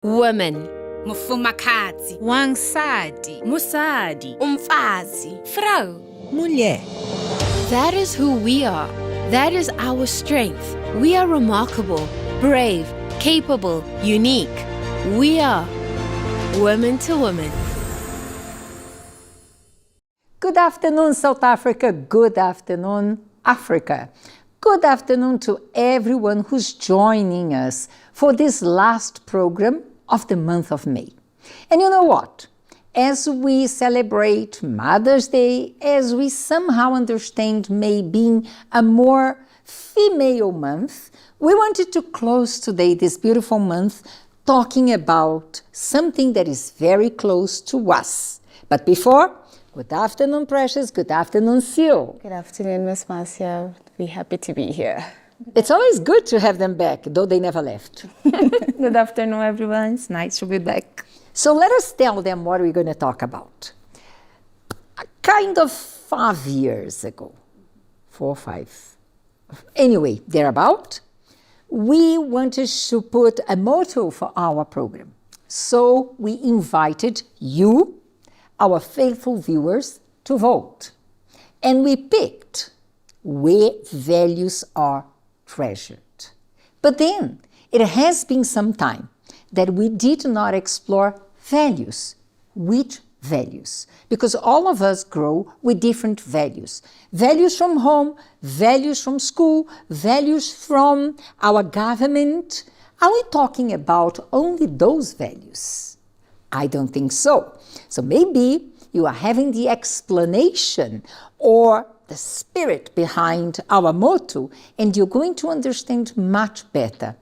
Woman, mufumakazi, wansadi, musadi, umfazi, vrouw, mulher. That is who we are. That is our strength. We are remarkable, brave, capable, unique. We are woman to woman. Good afternoon, South Africa. Good afternoon, Africa. Good afternoon to everyone who's joining us for this last program of the month of May. And you know what? As we celebrate Mother's Day, as we somehow understand May being a more female month, we wanted to close today, this beautiful month, talking about something that is very close to us. But before, good afternoon, Precious. Good afternoon, Seal. Good afternoon, Miss Marcia. We're happy to be here. It's always good to have them back, though they never left. Good afternoon, everyone. It's nice to be back. So let us tell them what we're going to talk about. Kind of 5 years ago, 4 or 5, anyway, thereabout, we wanted to put a motto for our program. So we invited you, our faithful viewers, to vote. And we picked where values are treasured. But then it has been some time that we did not explore values. Which values? Because all of us grow with different values. Values from home, values from school, values from our government. Are we talking about only those values? I don't think so. So maybe you are having the explanation or the spirit behind our motto, and you're going to understand much better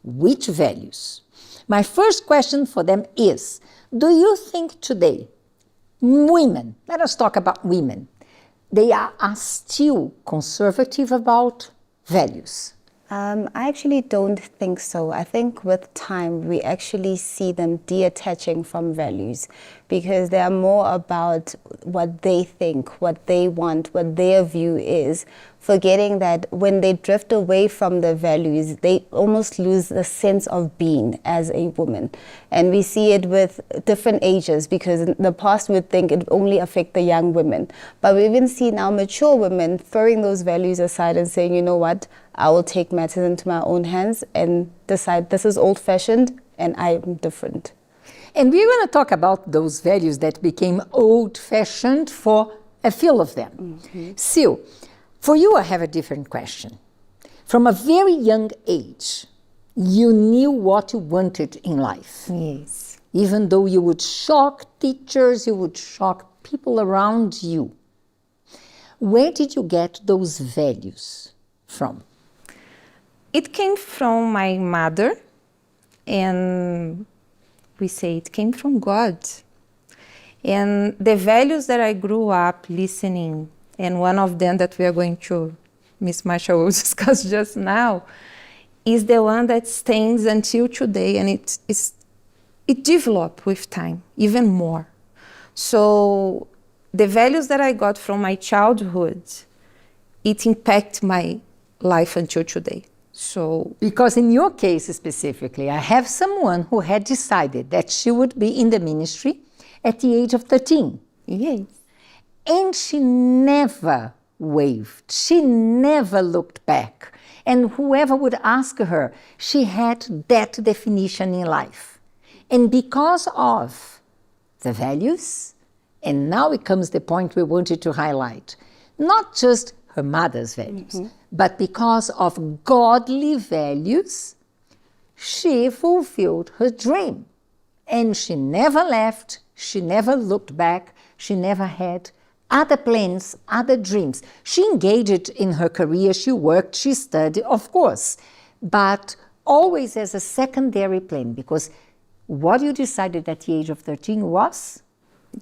which values. My first question for them is, do you think today women, let us talk about women, they are still conservative about values? I actually don't think so. I think with time, we actually see them detaching from values because they are more about what they think, what they want, what their view is, forgetting that when they drift away from the values, they almost lose the sense of being as a woman. And we see it with different ages because in the past we'd think it only affect the young women. But we even see now mature women throwing those values aside and saying, you know what, I will take matters into my own hands and decide this is old-fashioned and I'm different. And we're going to talk about those values that became old-fashioned for a few of them. Mm-hmm. So, for you, I have a different question. From a very young age, you knew what you wanted in life. Yes. Even though you would shock teachers, you would shock people around you. Where did you get those values from? It came from my mother, and we say it came from God. And the values that I grew up listening, and one of them that we are going to, Miss Marcia will discuss just now, is the one that stands until today, and it developed with time, even more. So the values that I got from my childhood, it impacts my life until today. So, because in your case specifically, I have someone who had decided that she would be in the ministry at the age of 13. yes. And she never waved. She never looked back. And whoever would ask her, she had that definition in life. And because of the values, and now it comes the point we wanted to highlight, not just her mother's values, but because of godly values, she fulfilled her dream. And she never left, she never looked back, she never had other plans, other dreams. She engaged in her career, she worked, she studied, of course, but always as a secondary plan, because what you decided at the age of 13 was?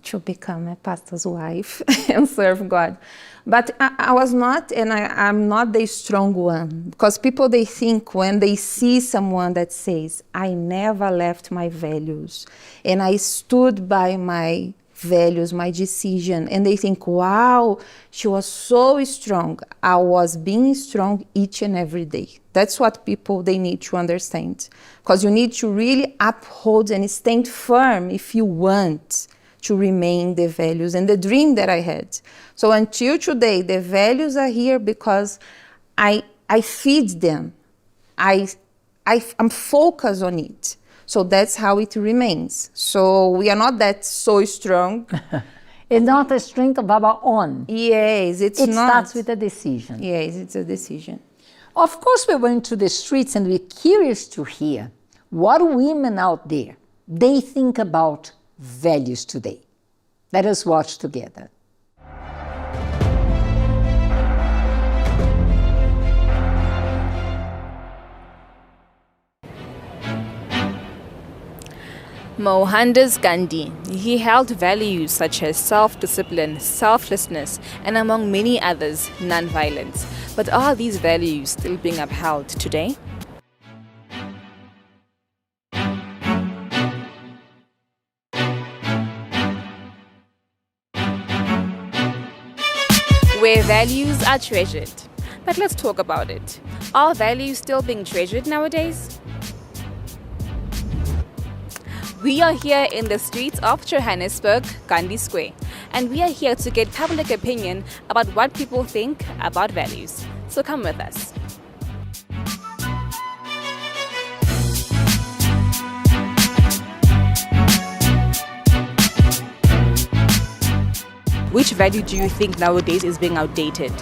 To become a pastor's wife and serve God. But I was not, and I'm not the strong one, because people, they think when they see someone that says, I never left my values, and I stood by my values, my decision, and they think, wow, she was so strong. I was being strong each and every day. That's what people, they need to understand. Because you need to really uphold and stand firm if you want to remain the values and the dream that I had. So until today, the values are here because I feed them. I'm focused on it. So that's how it remains. So we are not that so strong. It's not a strength of our own. Yes, it starts with a decision. Yes, it's a decision. Of course, we're going to the streets and we're curious to hear what women out there, they think about values today. Let us watch together. Mohandas Gandhi, he held values such as self-discipline, selflessness, and among many others, non-violence. But are these values still being upheld today? Where values are treasured. But let's talk about it. Are values still being treasured nowadays? We are here in the streets of Johannesburg, Gandhi Square, and we are here to get public opinion about what people think about values. So come with us. Which value do you think nowadays is being outdated?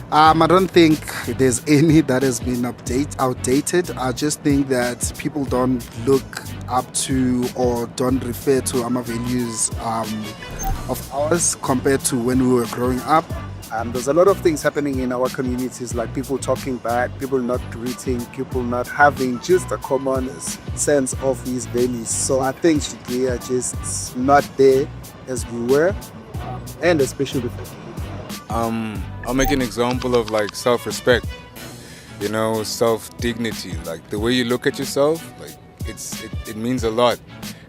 I don't think there's any that has been outdated. I just think that people don't look up to or don't refer to our values of ours compared to when we were growing up. There's a lot of things happening in our communities, like people talking back, people not greeting, people not having just a common sense of these values. So I think they are just not there as we were, and especially before. I'll make an example of like self-respect, you know, self-dignity, like the way you look at yourself, like it means a lot.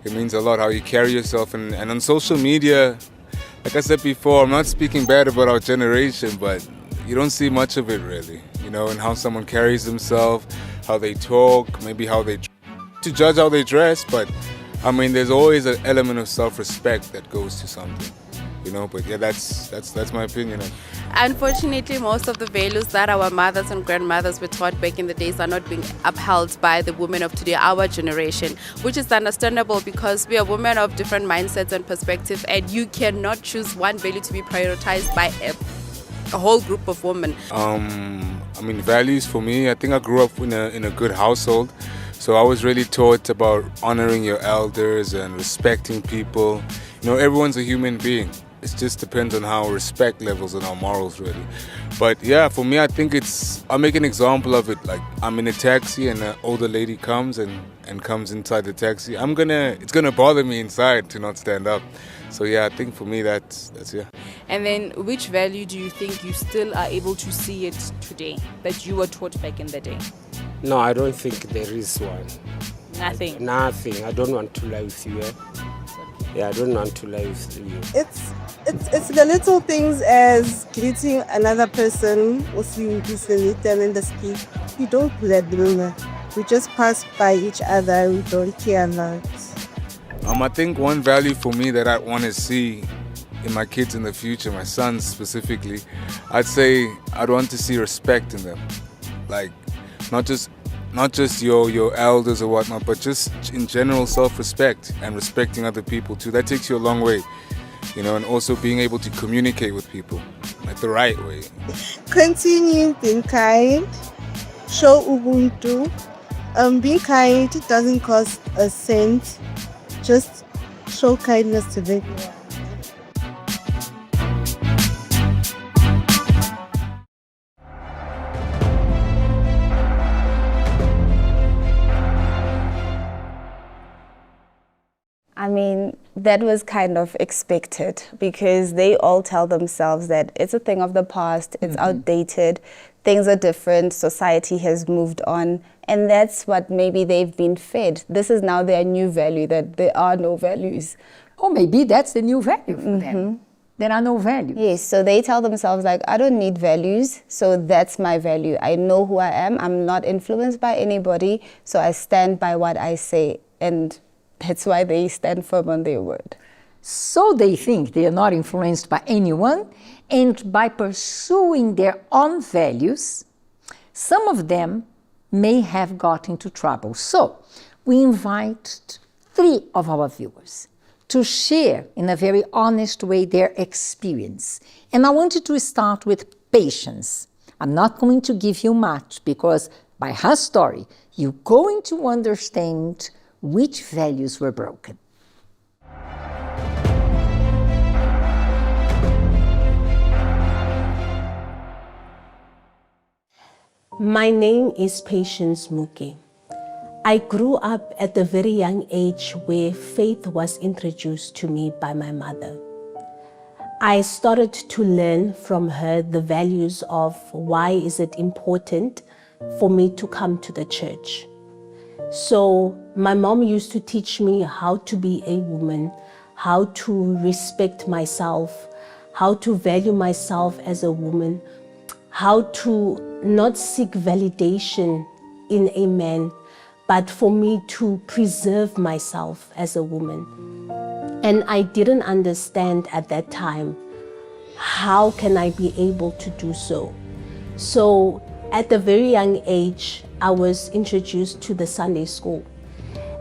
It means a lot how you carry yourself, and on social media, like I said before, I'm not speaking bad about our generation, but you don't see much of it really, you know, and how someone carries themselves, how they talk, maybe how they to judge how they dress, but I mean, there's always an element of self-respect that goes to something. You know, but yeah, that's my opinion. Unfortunately, most of the values that our mothers and grandmothers were taught back in the days are not being upheld by the women of today, our generation, which is understandable because we are women of different mindsets and perspectives, and you cannot choose one value to be prioritized by a whole group of women. I mean, values for me, I think I grew up in a good household. So I was really taught about honoring your elders and respecting people. You know, everyone's a human being. It just depends on how respect levels and our morals really. But yeah, for me, I think I'll make an example of it. Like I'm in a taxi and an older lady comes and comes inside the taxi. It's gonna bother me inside to not stand up. So yeah, I think for me that's yeah. And then which value do you think you still are able to see it today that you were taught back in the day? No, I don't think there is one. Nothing? Nothing. I don't want to lie with you. Yeah, I don't want to lie with you. It's the little things as greeting another person, also you meet them in the street. We don't do that, we just pass by each other, we don't care about. I think one value for me that I want to see in my kids in the future, my sons specifically, I'd say I'd want to see respect in them. Like, not just your elders or whatnot, but just in general self-respect and respecting other people too. That takes you a long way, you know, and also being able to communicate with people like the right way. Continue being kind, show Ubuntu. Being kind doesn't cost a cent. Just show kindness to them. I mean, that was kind of expected because they all tell themselves that it's a thing of the past, it's outdated, things are different, society has moved on, and that's what maybe they've been fed. This is now their new value, that there are no values. Oh, maybe that's the new value for them. There are no values. Yes, so they tell themselves like, I don't need values, so that's my value. I know who I am. I'm not influenced by anybody, so I stand by what I say. And that's why they stand firm on their word. So they think they are not influenced by anyone, and by pursuing their own values, some of them may have got into trouble. So we invite 3 of our viewers to share in a very honest way their experience. And I wanted to start with Patience. I'm not going to give you much because by her story, you're going to understand which values were broken. My name is Patience Muke. I grew up at a very young age where faith was introduced to me by my mother. I started to learn from her the values of why is it important for me to come to the church. So my mom used to teach me how to be a woman, how to respect myself, how to value myself as a woman, how to not seek validation in a man, but for me to preserve myself as a woman. And I didn't understand at that time, how can I be able to do so? So at a very young age, I was introduced to the Sunday school.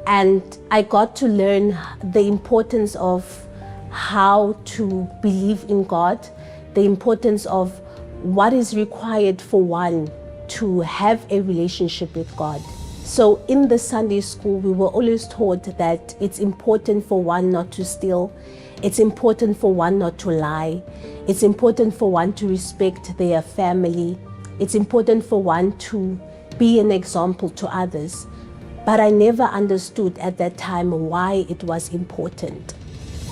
And I got to learn the importance of how to believe in God, the importance of what is required for one to have a relationship with God. So in the Sunday school, we were always taught that it's important for one not to steal, it's important for one not to lie, it's important for one to respect their family, it's important for one to be an example to others. But I never understood at that time why it was important.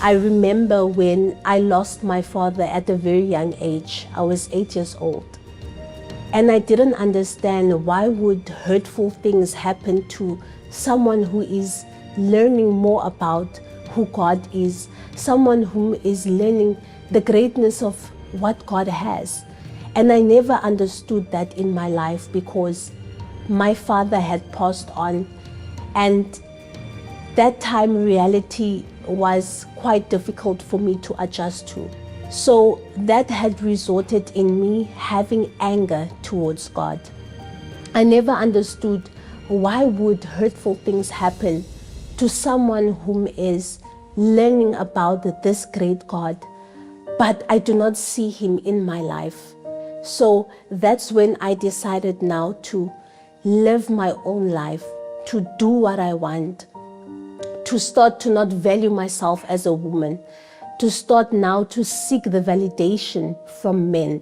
I remember when I lost my father at a very young age. I was 8 years old. And I didn't understand why would hurtful things happen to someone who is learning more about who God is, someone who is learning the greatness of what God has. And I never understood that in my life because my father had passed on, and that time reality was quite difficult for me to adjust to. So that had resulted in me having anger towards God. I never understood why would hurtful things happen to someone whom is learning about this great God, but I do not see him in my life. So that's when I decided now to live my own life, to do what I want, to start to not value myself as a woman, to start now to seek the validation from men,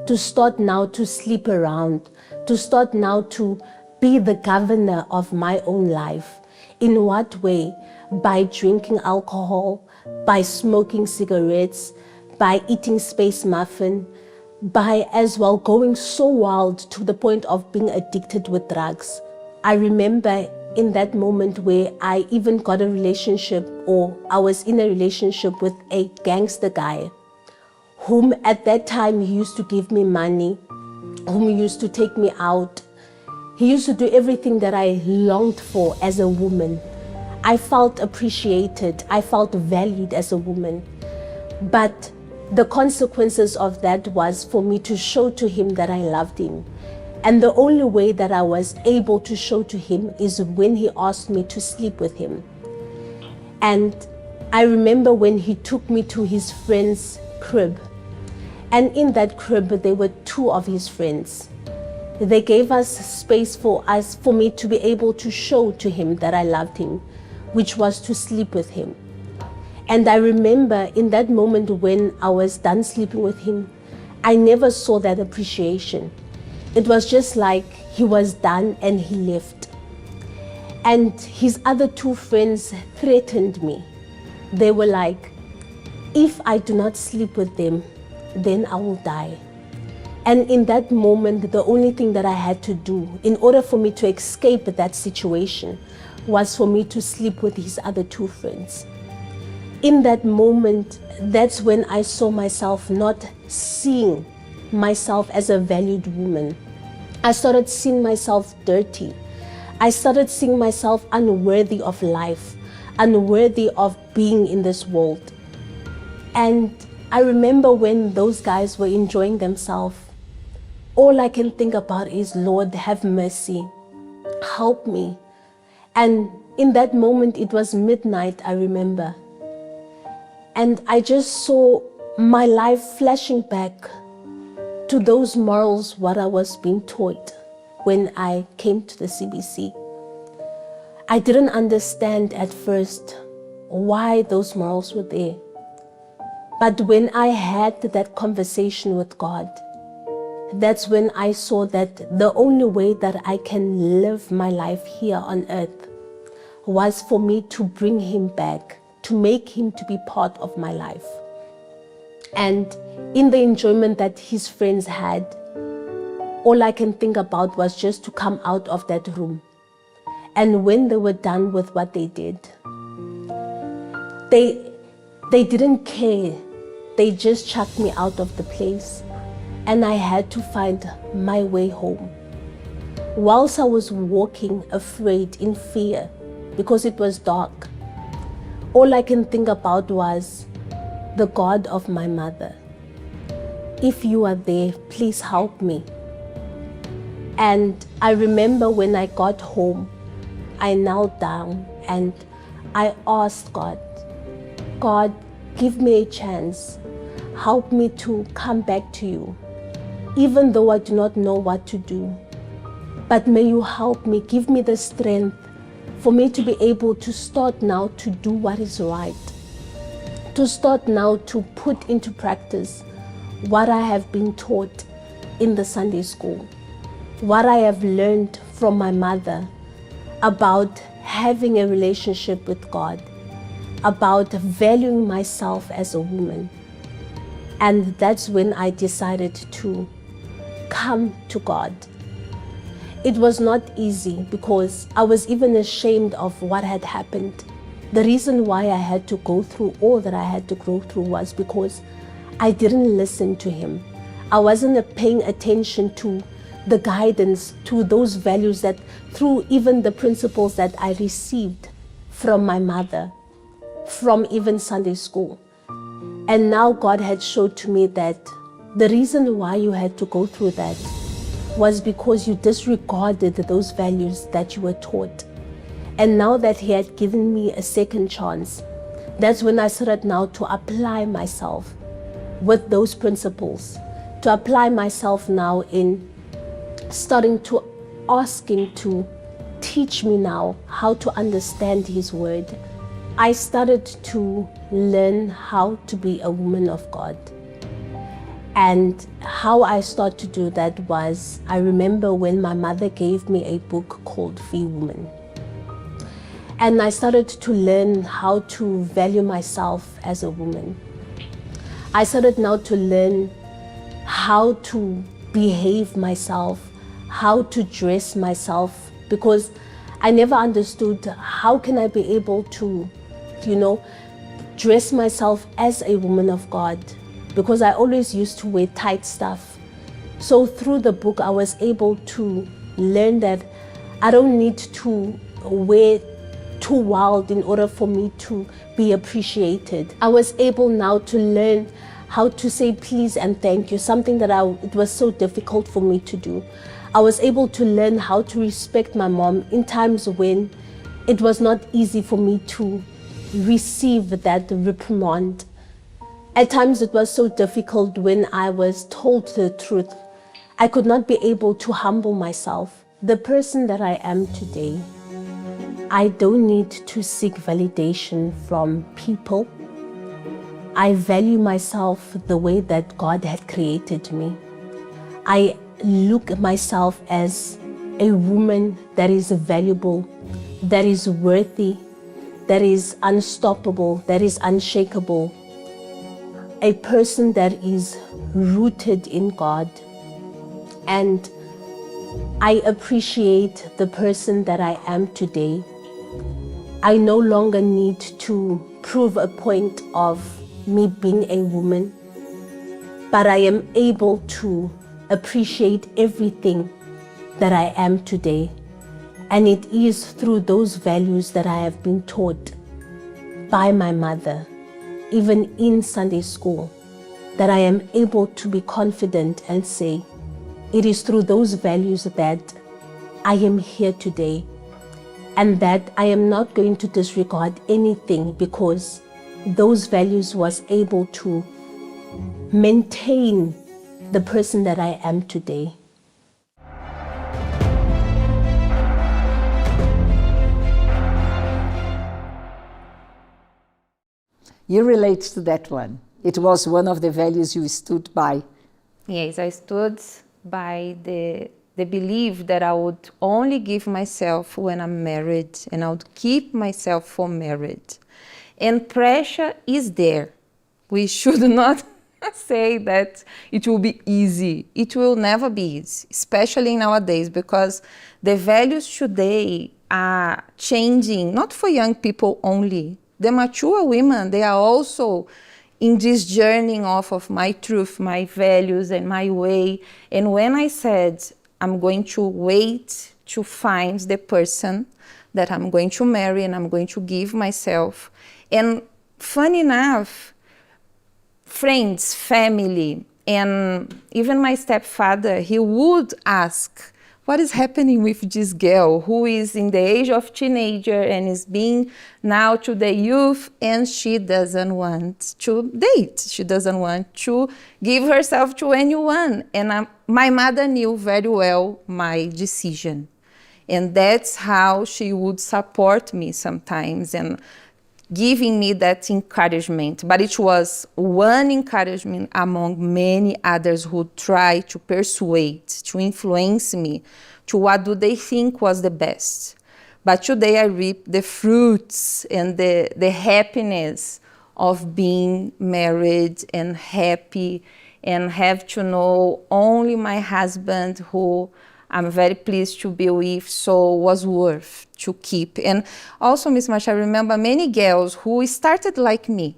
to start now to sleep around, to start now to be the governor of my own life. In what way? By drinking alcohol, by smoking cigarettes, by eating space muffin, by as well going so wild to the point of being addicted with drugs. I remember in that moment where I even got a relationship, or I was in a relationship with a gangster guy, whom at that time he used to give me money, whom he used to take me out. He used to do everything that I longed for as a woman. I felt appreciated, I felt valued as a woman. But the consequences of that was for me to show to him that I loved him. And the only way that I was able to show to him is when he asked me to sleep with him. And I remember when he took me to his friend's crib. And in that crib, there were 2 of his friends. They gave us space for me to be able to show to him that I loved him, which was to sleep with him. And I remember in that moment when I was done sleeping with him, I never saw that appreciation. It was just like he was done and he left. And his other 2 friends threatened me. They were like, if I do not sleep with them, then I will die. And in that moment, the only thing that I had to do in order for me to escape that situation was for me to sleep with his other 2 friends. in that moment, that's when I saw myself not seeing myself as a valued woman. I started seeing myself dirty. I started seeing myself unworthy of life, unworthy of being in this world. And I remember when those guys were enjoying themselves, all I can think about is, Lord, have mercy, help me. And in that moment, it was midnight, I remember. And I just saw my life flashing back to those morals, what I was being taught when I came to the CBC. I didn't understand at first why those morals were there. But when I had that conversation with God, that's when I saw that the only way that I can live my life here on earth was for me to bring him back, to make him to be part of my life. And in the enjoyment that his friends had, all I can think about was just to come out of that room. And when they were done with what they did, they didn't care. They just chucked me out of the place. And I had to find my way home. Whilst I was walking afraid, in fear, because it was dark, all I can think about was the God of my mother. If you are there, please help me. And I remember when I got home, I knelt down and I asked God, God, give me a chance. Help me to come back to you, even though I do not know what to do. But may you help me, give me the strength for me to be able to start now to do what is right, to start now to put into practice what I have been taught in the Sunday school, what I have learned from my mother about having a relationship with God, about valuing myself as a woman. And that's when I decided to come to God. It was not easy because I was even ashamed of what had happened. The reason why I had to go through all that I had to go through was because I didn't listen to him. I wasn't paying attention to the guidance, to those values that through even the principles that I received from my mother, from even Sunday school. And now God had showed to me that the reason why you had to go through that was because you disregarded those values that you were taught. And now that he had given me a second chance, that's when I started now to apply myself with those principles, to apply myself now in starting to ask him to teach me now how to understand his word. I started to learn how to be a woman of God. And how I started to do that was, I remember when my mother gave me a book called Free Woman. And I started to learn how to value myself as a woman. I started now to learn how to behave myself, how to dress myself, because I never understood how can I be able to, dress myself as a woman of God, because I always used to wear tight stuff. So through the book, I was able to learn that I don't need to wear too wild in order for me to be appreciated. I was able now to learn how to say please and thank you, something that it was so difficult for me to do. I was able to learn how to respect my mom in times when it was not easy for me to receive that reprimand. At times it was so difficult when I was told the truth. I could not be able to humble myself. The person that I am today, I don't need to seek validation from people. I value myself the way that God had created me. I look at myself as a woman that is valuable, that is worthy, that is unstoppable, that is unshakable. A person that is rooted in God. And I appreciate the person that I am today. I no longer need to prove a point of me being a woman, but I am able to appreciate everything that I am today. And it is through those values that I have been taught by my mother, even in Sunday school, that I am able to be confident and say, it is through those values that I am here today, and that I am not going to disregard anything because those values was able to maintain the person that I am today. You relate to that one. It was one of the values you stood by. Yes, I stood by the belief that I would only give myself when I'm married, and I would keep myself for marriage. And pressure is there. We should not say that it will be easy. It will never be easy, especially nowadays, because the values today are changing, not for young people only. The mature women, they are also in this journey of my truth, my values, and my way. And when I said, I'm going to wait to find the person that I'm going to marry and I'm going to give myself. And funny enough, friends, family, and even my stepfather, he would ask, what is happening with this girl who is in the age of teenager and is being now to the youth, and she doesn't want to date. She doesn't want to give herself to anyone. And my mother knew very well my decision. And that's how she would support me sometimes and giving me that encouragement. But it was one encouragement among many others who tried to persuade, to influence me to what do they think was the best. But today I reap the fruits and the happiness of being married and happy, and have to know only my husband, who I'm very pleased to be with, so was worth to keep. And also, Ms. Marsha, I remember many girls who started like me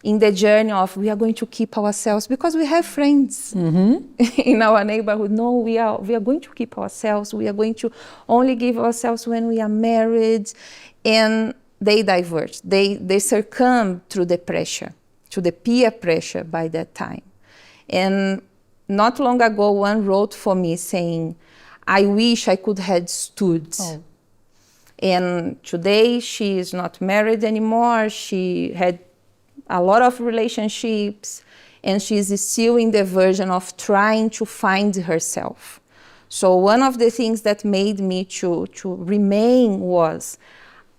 in the journey of, we are going to keep ourselves because we have friends in our neighborhood. No, we are going to keep ourselves. We are going to only give ourselves when we are married. And they diverge. They succumb through the pressure, to the peer pressure by that time. And not long ago, one wrote for me saying, I wish I could have stood. Oh. And today she is not married anymore. She had a lot of relationships, and she's still in the version of trying to find herself. So one of the things that made me to remain was,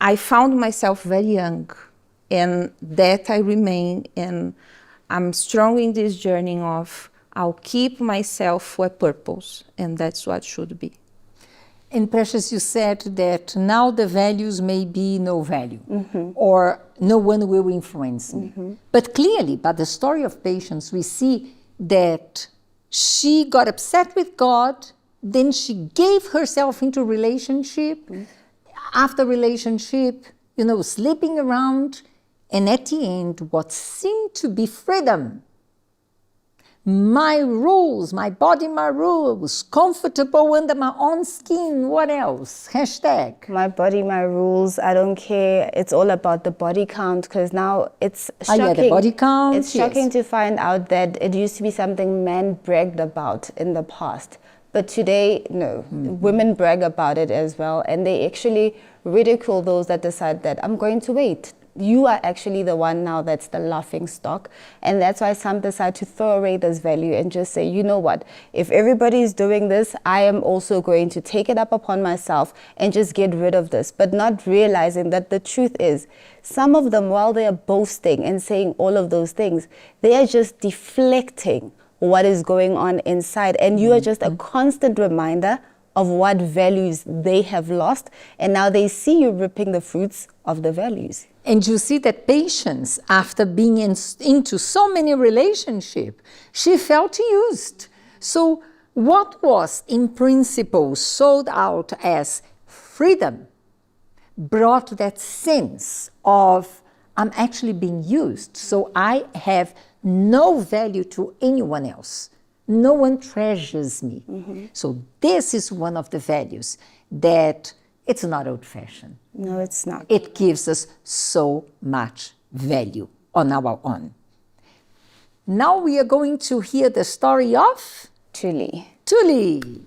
I found myself very young, and that I remain, and I'm strong in this journey of, I'll keep myself for a purpose, and that's what should be. And Precious, you said that now the values may be no value, or no one will influence me. But clearly, by the story of Patience, we see that she got upset with God, then she gave herself into relationship, after relationship, sleeping around, and at the end, what seemed to be freedom. My rules, my body, my rules, comfortable under my own skin, what else? Hashtag. My body, my rules, I don't care. It's all about the body count, because now it's shocking. Oh yeah, the body count. It's shocking to find out that it used to be something men bragged about in the past. But today, no, women brag about it as well. And they actually ridicule those that decide that I'm going to wait. You are actually the one now that's the laughing stock. And that's why some decide to throw away this value and just say, you know what, if everybody is doing this, I am also going to take it up upon myself and just get rid of this. But not realizing that the truth is, some of them, while they are boasting and saying all of those things, they are just deflecting what is going on inside. And you are just a constant reminder of what values they have lost. And now they see you ripping the fruits of the values. And you see that Patience, after being into so many relationships, she felt used. So what was in principle sold out as freedom brought that sense of I'm actually being used. So I have no value to anyone else. No one treasures me. So this is one of the values that it's not old-fashioned. No, it's not. It gives us so much value on our own. Now we are going to hear the story of Tuli. Tuli.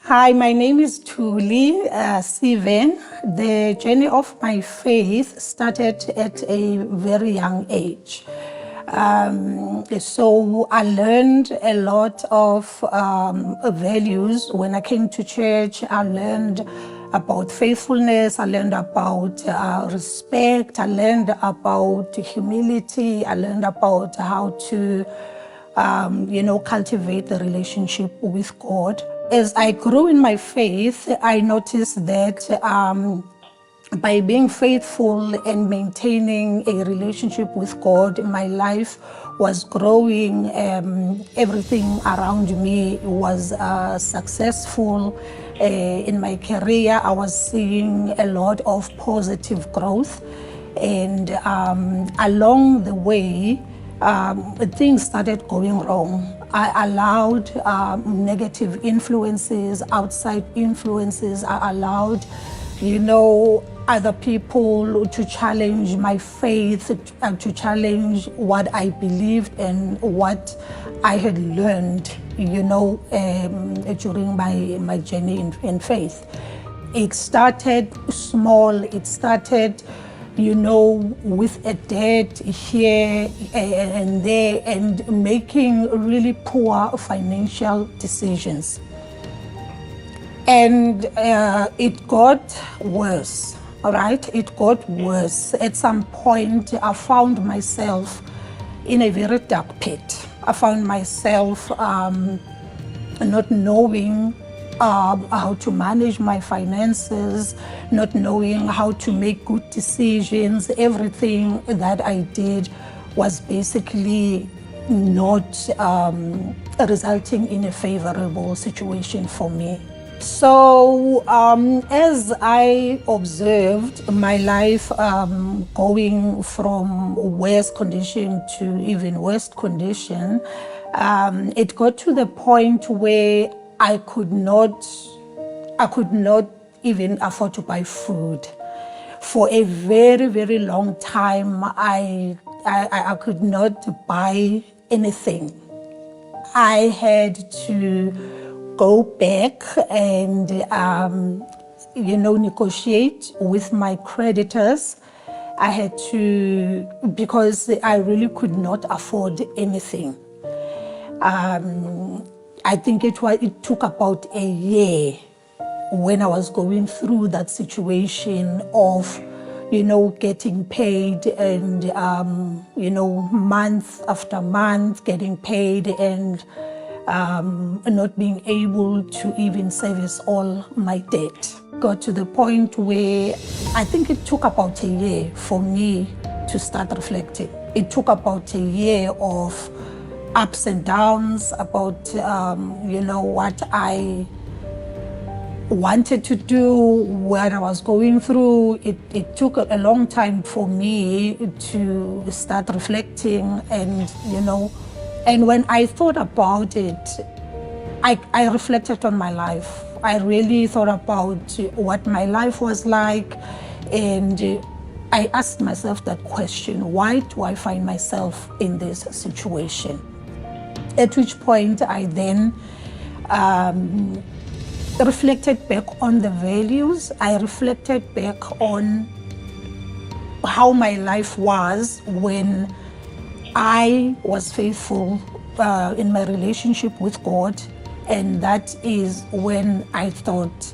Hi, my name is Tuli Siven. The journey of my faith started at a very young age. So I learned a lot of values. When I came to church, I learned about faithfulness, I learned about respect, I learned about humility, I learned about how to, cultivate the relationship with God. As I grew in my faith, I noticed that by being faithful and maintaining a relationship with God, my life was growing. Everything around me was successful. In my career, I was seeing a lot of positive growth. And along the way, things started going wrong. I allowed negative influences, outside influences. I allowed, other people to challenge my faith, to challenge what I believed and what I had learned, during my journey in faith. It started small. It started with a debt here and there and making really poor financial decisions. And it got worse, all right? It got worse. At some point, I found myself in a very dark pit. I found myself not knowing how to manage my finances, not knowing how to make good decisions. Everything that I did was basically not resulting in a favorable situation for me. So as I observed my life going from worse condition to even worse condition, it got to the point where I could not even afford to buy food. For a very, very long time, I could not buy anything. I had to go back and, negotiate with my creditors. I had to, because I really could not afford anything. I think it took about a year when I was going through that situation of, getting paid and, month after month getting paid and not being able to even service all my debt. Got to the point where I think it took about a year for me to start reflecting. It took about a year of ups and downs about, what I wanted to do, what I was going through. It took a long time for me to start reflecting and, and when I thought about it, I reflected on my life. I really thought about what my life was like, and I asked myself that question, why do I find myself in this situation? At which point I then reflected back on the values. I reflected back on how my life was when I was faithful in my relationship with God. And that is when I thought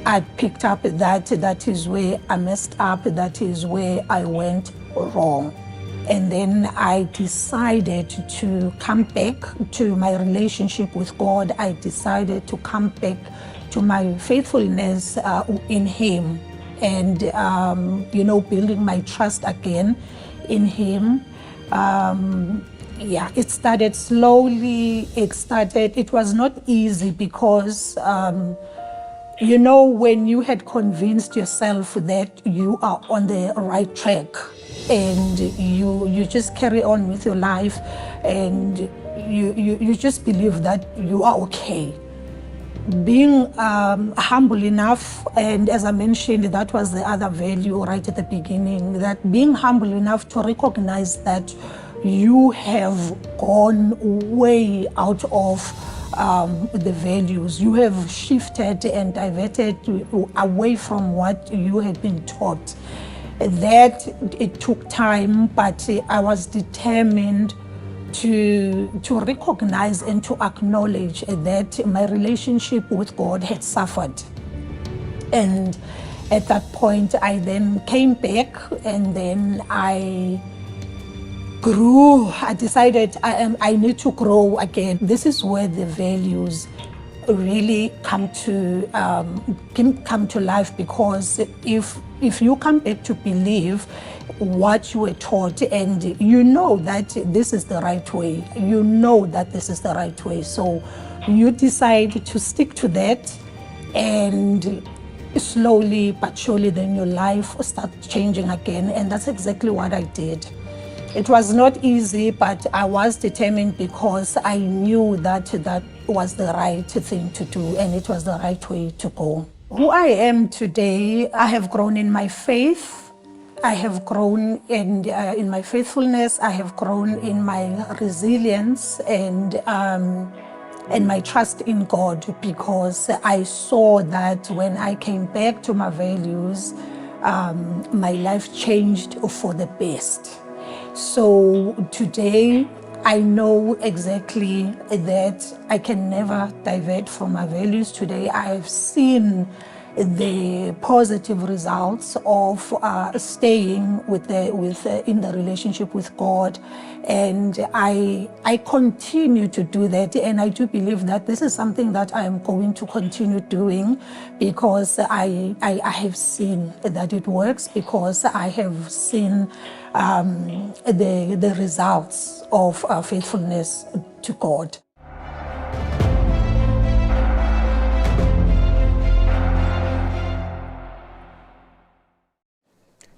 I picked up that is where I messed up, that is where I went wrong. And then I decided to come back to my relationship with God. I decided to come back to my faithfulness in Him and, building my trust again in Him. Yeah, it started slowly. It was not easy because, you know, when you had convinced yourself that you are on the right track and you just carry on with your life and you just believe that you are okay. Being humble enough, and as I mentioned, that was the other value right at the beginning, that being humble enough to recognize that you have gone way out of the values. You have shifted and diverted away from what you had been taught. That it took time, but I was determined to recognize and to acknowledge that my relationship with God had suffered. And at that point, I then came back and then I grew. I decided I need to grow again. This is where the values really come to life, because if you come back to believe what you were taught and you know that this is the right way, so you decide to stick to that, and slowly but surely then your life starts changing again, and that's exactly what I did. It was not easy, but I was determined because I knew that that was the right thing to do and it was the right way to go. Who I am today, I have grown in my faith. I have grown in my faithfulness. I have grown in my resilience and my trust in God, because I saw that when I came back to my values, my life changed for the best. So today, I know exactly that I can never divert from my values. Today, I have seen the positive results of staying in the relationship with God, and I continue to do that, and I do believe that this is something that I am going to continue doing, because I have seen that it works, because I have seen the results of faithfulness to God.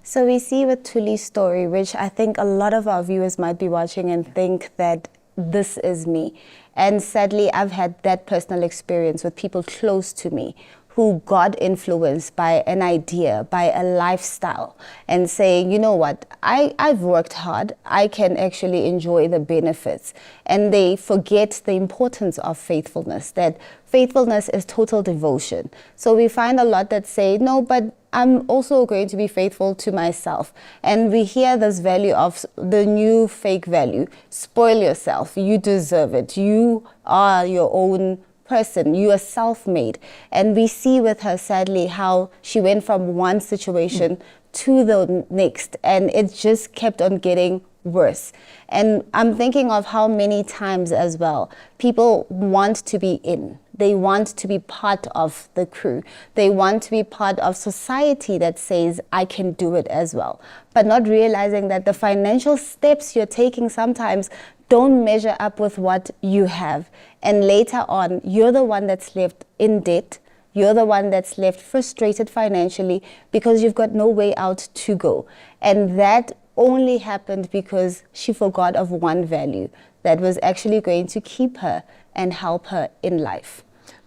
So we see with Thuli's story, which I think a lot of our viewers might be watching and think that this is me. And sadly, I've had that personal experience with people close to me who got influenced by an idea, by a lifestyle, and saying, you know what, I've worked hard, I can actually enjoy the benefits. And they forget the importance of faithfulness, that faithfulness is total devotion. So we find a lot that say, no, but I'm also going to be faithful to myself. And we hear this value of the new fake value, spoil yourself, you deserve it, you are your own person, you are self-made. And we see with her, sadly, how she went from one situation to the next, and it just kept on getting worse. And I'm thinking of how many times as well people want to be in. They want to be part of the crew. They want to be part of society that says, I can do it as well. But not realizing that the financial steps you're taking sometimes don't measure up with what you have. And later on, you're the one that's left in debt. You're the one that's left frustrated financially because you've got no way out to go. And that only happened because she forgot of one value that was actually going to keep her and help her in life.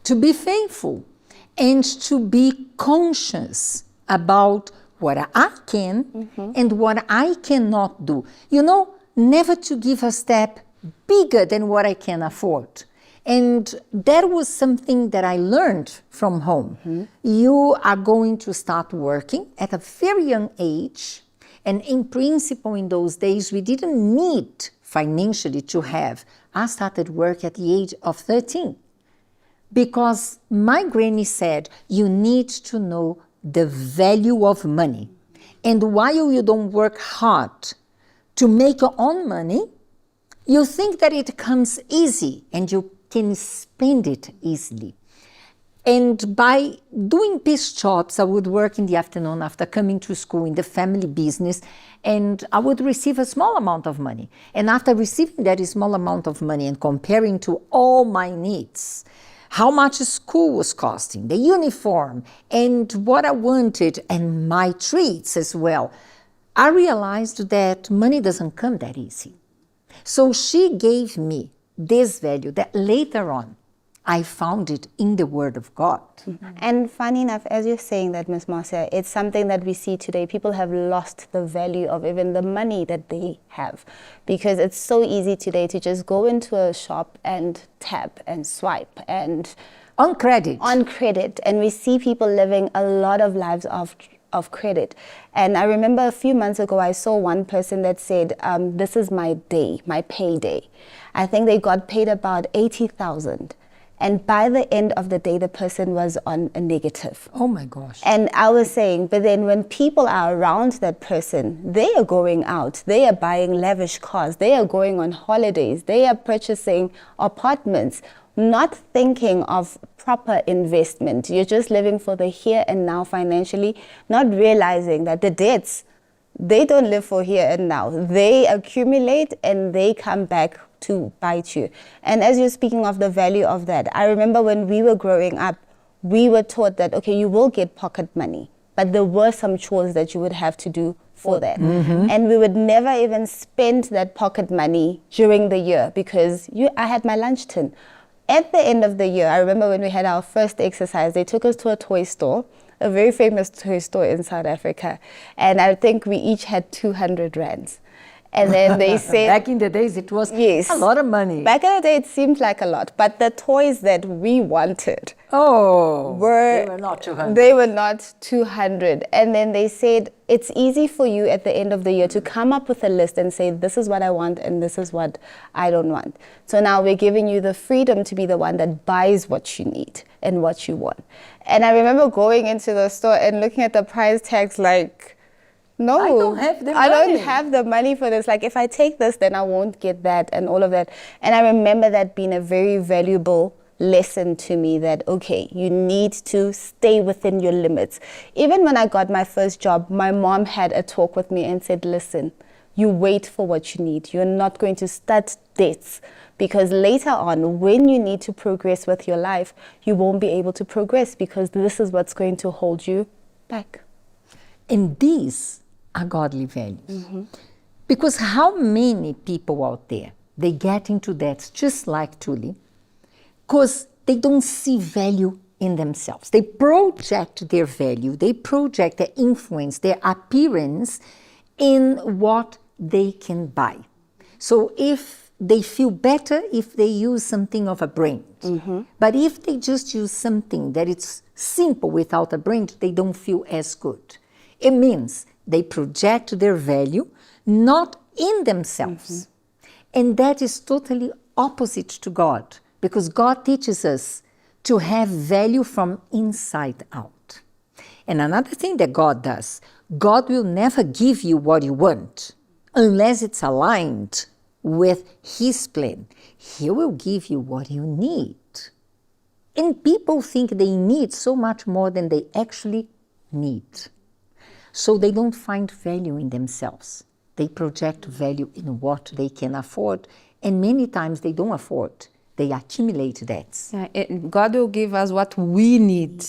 To be faithful and to be conscious about what I can and what I cannot do. You know, never to give a step bigger than what I can afford. And that was something that I learned from home. You are going to start working at a very young age. And in principle, in those days, we didn't need financially to have. I started work at the age of 13. Because my granny said, you need to know the value of money. And while you don't work hard to make your own money, you think that it comes easy and you can spend it easily. And by doing piece jobs, I would work in the afternoon after coming to school in the family business, and I would receive a small amount of money. And after receiving that small amount of money and comparing to all my needs, how much school was costing, the uniform, and what I wanted, and my treats as well, I realized that money doesn't come that easy. So she gave me this value that later on I found it in the Word of God. And funny enough, as you're saying that, Ms. Marcia, it's something that we see today. People have lost the value of even the money that they have, because it's so easy today to just go into a shop and tap and swipe and on credit. And we see people living a lot of lives of credit. And I remember a few months ago, I saw one person that said, this is my day, my payday. I think they got paid about 80,000. And by the end of the day, the person was on a negative. Oh my gosh. And I was saying, but then when people are around that person, they are going out, they are buying lavish cars, they are going on holidays, they are purchasing apartments, not thinking of proper investment. You're just living for the here and now financially, not realizing that the debts, they don't live for here and now. They accumulate and they come back to bite you. And as you're speaking of the value of that, I remember when we were growing up, we were taught that, okay, you will get pocket money, but there were some chores that you would have to do for that. And we would never even spend that pocket money during the year because I had my lunch tin. At the end of the year, I remember when we had our first exercise, they took us to a toy store, a very famous toy store in South Africa. And I think we each had 200 rands. And then they said... Back in the days, it was a lot of money. Back in the day, it seemed like a lot. But the toys that we wanted they were not 200. They were not 200. And then they said, it's easy for you at the end of the year to come up with a list and say, this is what I want and this is what I don't want. So now we're giving you the freedom to be the one that buys what you need and what you want. And I remember going into the store and looking at the price tags like, no, I don't have the money. I don't have the money for this. Like, if I take this, then I won't get that and all of that. And I remember that being a very valuable lesson to me that, okay, you need to stay within your limits. Even when I got my first job, my mom had a talk with me and said, listen, you wait for what you need. You're not going to start debts because later on, when you need to progress with your life, you won't be able to progress because this is what's going to hold you back. And these are godly values. Because how many people out there, they get into debts just like Tuli, because they don't see value in themselves. They project their value, they project their influence, their appearance in what they can buy. So if they feel better if they use something of a brand. But if they just use something that is simple without a brand, they don't feel as good. It means they project their value not in themselves. And that is totally opposite to God, because God teaches us to have value from inside out. And another thing that God does, God will never give you what you want unless it's aligned with His plan. He will give you what you need. And people think they need so much more than they actually need. So they don't find value in themselves. They project value in what they can afford, and many times they don't afford. They accumulate debts. God will give us what we need.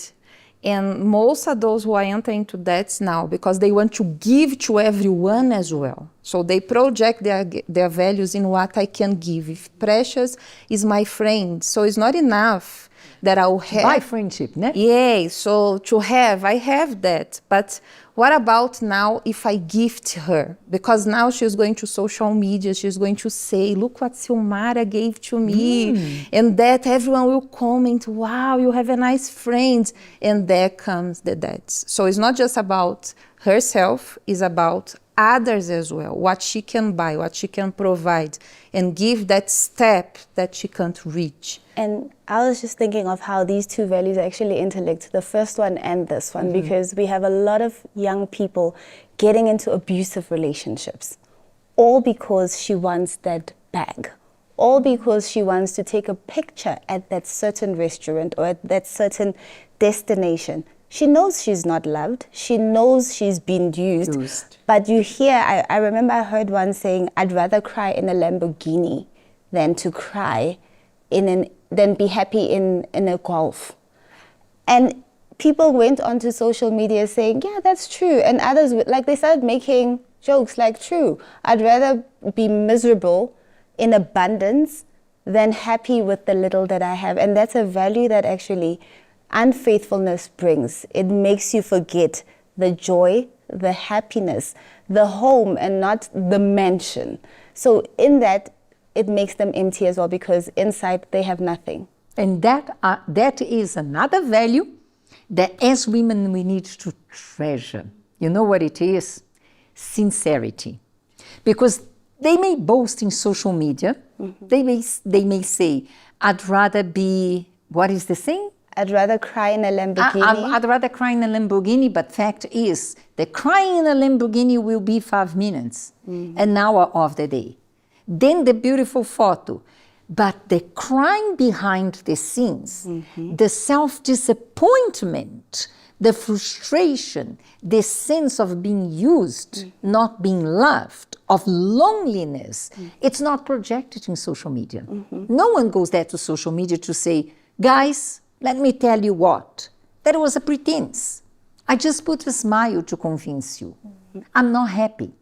And most of those who are entering into debts now, because they want to give to everyone as well. So they project their values in what I can give. If precious is my friend, so it's not enough that I will have. By friendship, né? Yeah, so to have, I have that. But what about now if I gift her? Because now she's going to social media, she's going to say, look what Silmara gave to me. And that everyone will comment, wow, you have a nice friend. And there comes the debts. So it's not just about herself, it's about others as well, what she can buy, what she can provide, and give that step that she can't reach. And I was just thinking of how these two values actually interlinked, the first one and this one, because we have a lot of young people getting into abusive relationships, all because she wants that bag, all because she wants to take a picture at that certain restaurant or at that certain destination. She knows she's not loved. She knows she's been used. But you hear, I remember I heard one saying, I'd rather cry in a Lamborghini than to cry than be happy in a Golf. And people went onto social media saying, yeah, that's true. And others, like, they started making jokes like, true. I'd rather be miserable in abundance than happy with the little that I have. And that's a value that actually unfaithfulness brings. It makes you forget the joy, the happiness, the home, and not the mansion. So in that, it makes them empty as well, because inside they have nothing. And that is another value that as women we need to treasure. You know what it is? Sincerity. Because they may boast in social media. They may say, I'd rather be, what is the saying? I'd rather cry in a Lamborghini. I'd rather cry in a Lamborghini, but fact is that crying in a Lamborghini will be 5 minutes, an hour of the day. Then the beautiful photo. But the crying behind the scenes, the self-disappointment, the frustration, the sense of being used, not being loved, of loneliness, it's not projected in social media. No one goes there to social media to say, guys, let me tell you what, that was a pretense. I just put a smile to convince you. I'm not happy.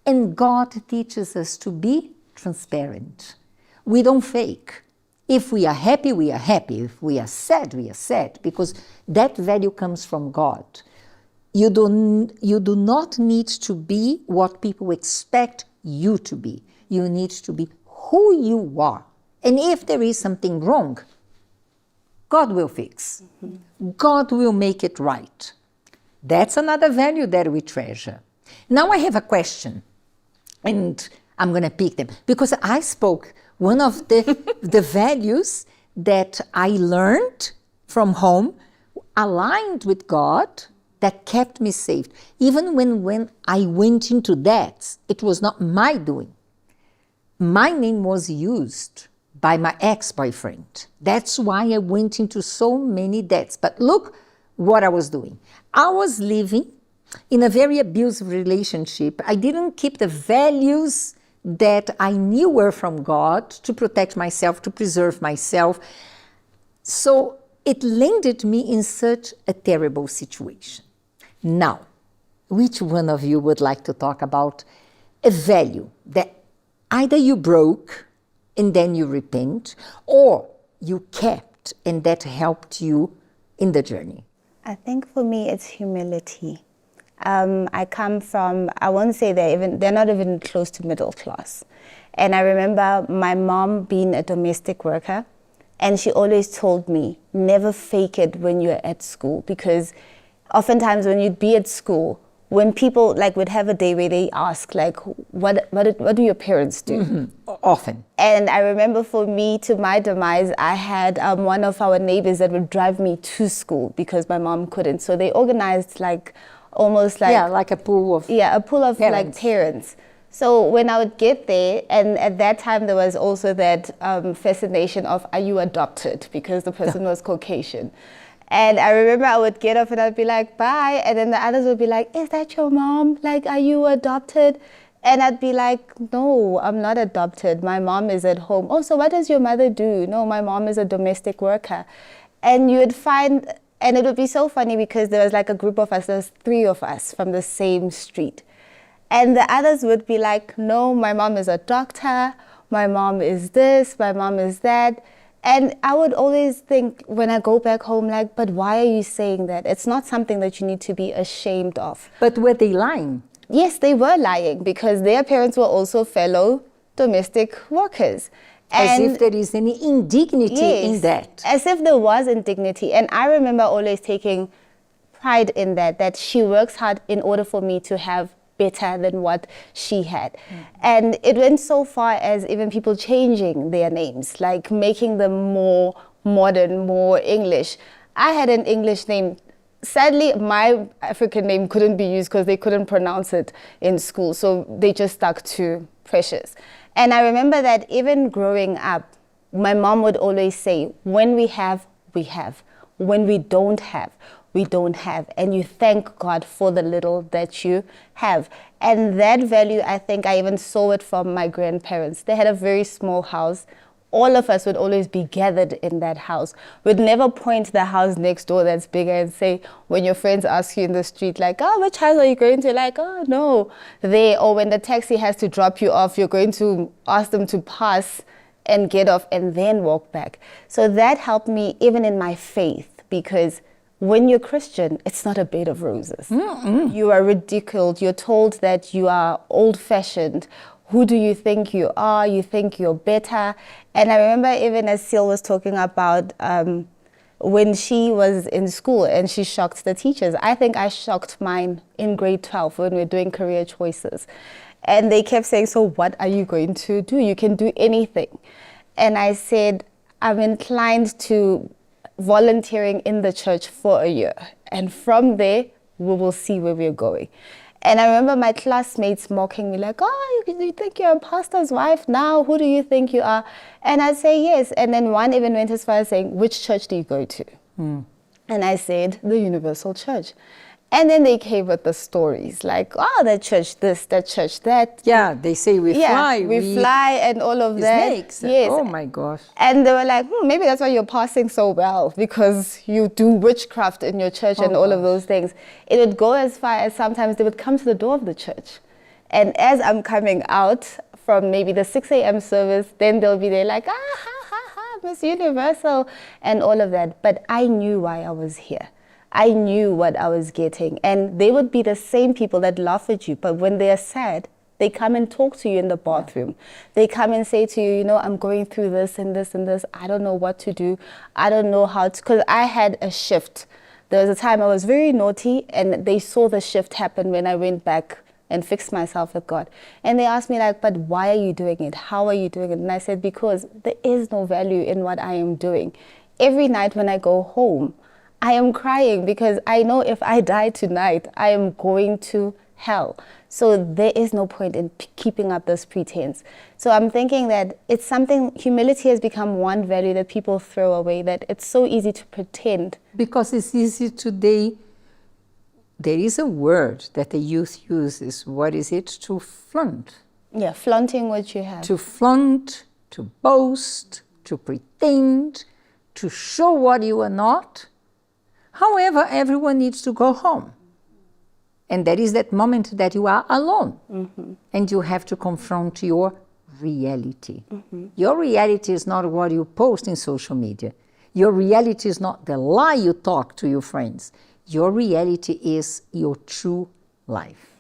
And God teaches us to be transparent. We don't fake. If we are happy, we are happy. If we are sad, we are sad, because that value comes from God. You do not need to be what people expect you to be. You need to be who you are. And if there is something wrong, God will fix. God will make it right. That's another value that we treasure. Now I have a question, and I'm going to pick them, because I spoke one of the values that I learned from home, aligned with God, that kept me safe. Even when I went into debts, it was not my doing. My name was used by my ex-boyfriend. That's why I went into so many debts. But look what I was doing. I was living in a very abusive relationship. I didn't keep the values that I knew were from God to protect myself, to preserve myself. So it landed me in such a terrible situation. Now, which one of you would like to talk about a value that either you broke and then you repent, or you kept and that helped you in the journey? I think for me it's humility. I come from, I won't say they're not even close to middle class. And I remember my mom being a domestic worker, and she always told me, never fake it when you're at school, because oftentimes when you'd be at school, when people would have a day where they ask what do your parents do? Often. And I remember for me, to my demise, I had one of our neighbors that would drive me to school because my mom couldn't. So they organized almost like a pool of parents. So when I would get there, and at that time there was also that fascination of, are you adopted? Because the person was Caucasian. And I remember I would get off and I'd be like, bye. And then the others would be like, is that your mom? Are you adopted? And I'd be like, no, I'm not adopted. My mom is at home. Oh, so what does your mother do? No, my mom is a domestic worker. And you would find, and it would be so funny because there was a group of us, there was 3 of us from the same street. And the others would be like, no, my mom is a doctor. My mom is this, my mom is that. And I would always think when I go back home, but why are you saying that? It's not something that you need to be ashamed of. But were they lying? Yes, they were lying, because their parents were also fellow domestic workers. As if there is any indignity in that. As if there was indignity. And I remember always taking pride in that she works hard in order for me to have better than what she had. And it went so far as even people changing their names, making them more modern, more English. I had an English name. Sadly, my African name couldn't be used because they couldn't pronounce it in school, so they just stuck to Precious. And I remember that even growing up, my mom would always say, when we have, we have. When we don't have, we don't have. And you thank God for the little that you have. And that value, I think I even saw it from my grandparents. They had a very small house. All of us would always be gathered in that house. We'd never point to the house next door that's bigger and say, when your friends ask you in the street, like, oh, which house are you going to? Like, oh, no. Or when the taxi has to drop you off, you're going to ask them to pass and get off and then walk back. So that helped me even in my faith, because when you're Christian, it's not a bed of roses. You are ridiculed. You're told that you are old-fashioned. Who do you think you are? You think you're better. And I remember even as Seal was talking about when she was in school and she shocked the teachers. I think I shocked mine in grade 12 when we were doing career choices. And they kept saying, so what are you going to do? You can do anything. And I said, I'm inclined to volunteering in the church for a year. And from there, we will see where we're going. And I remember my classmates mocking me like, oh, you think you're a pastor's wife now? Who do you think you are? And I say yes. And then one even went as far as saying, which church do you go to? And I said, the Universal Church. And then they came with the stories like, oh, that church this, that church that. Yeah, they say we fly. We fly and all of that. Snakes. Yes. Oh my gosh. And they were like, maybe that's why you're passing so well, because you do witchcraft in your church and all of those things. It would go as far as sometimes they would come to the door of the church. And as I'm coming out from maybe the 6 a.m. service, then they'll be there like, ha, ha, ha, Miss Universal, and all of that. But I knew why I was here. I knew what I was getting. And they would be the same people that laugh at you, but when they are sad, they come and talk to you in the bathroom. They come and say to you, you know, I'm going through this and this and this. I don't know what to do. I don't know how to, because I had a shift. There was a time I was very naughty, and they saw the shift happen when I went back and fixed myself with God. And they asked me like, but why are you doing it? How are you doing it? And I said, because there is no value in what I am doing. Every night when I go home, I am crying because I know if I die tonight, I am going to hell. So there is no point in keeping up this pretense. So I'm thinking that it's something, humility has become one value that people throw away, that it's so easy to pretend. Because it's easy today. There is a word that the youth uses. What is it? To flaunt. Yeah, flaunting what you have. To flaunt, to boast, to pretend, to show what you are not. However, everyone needs to go home. And there is that moment that you are alone. And you have to confront your reality. Your reality is not what you post in social media. Your reality is not the lie you talk to your friends. Your reality is your true life.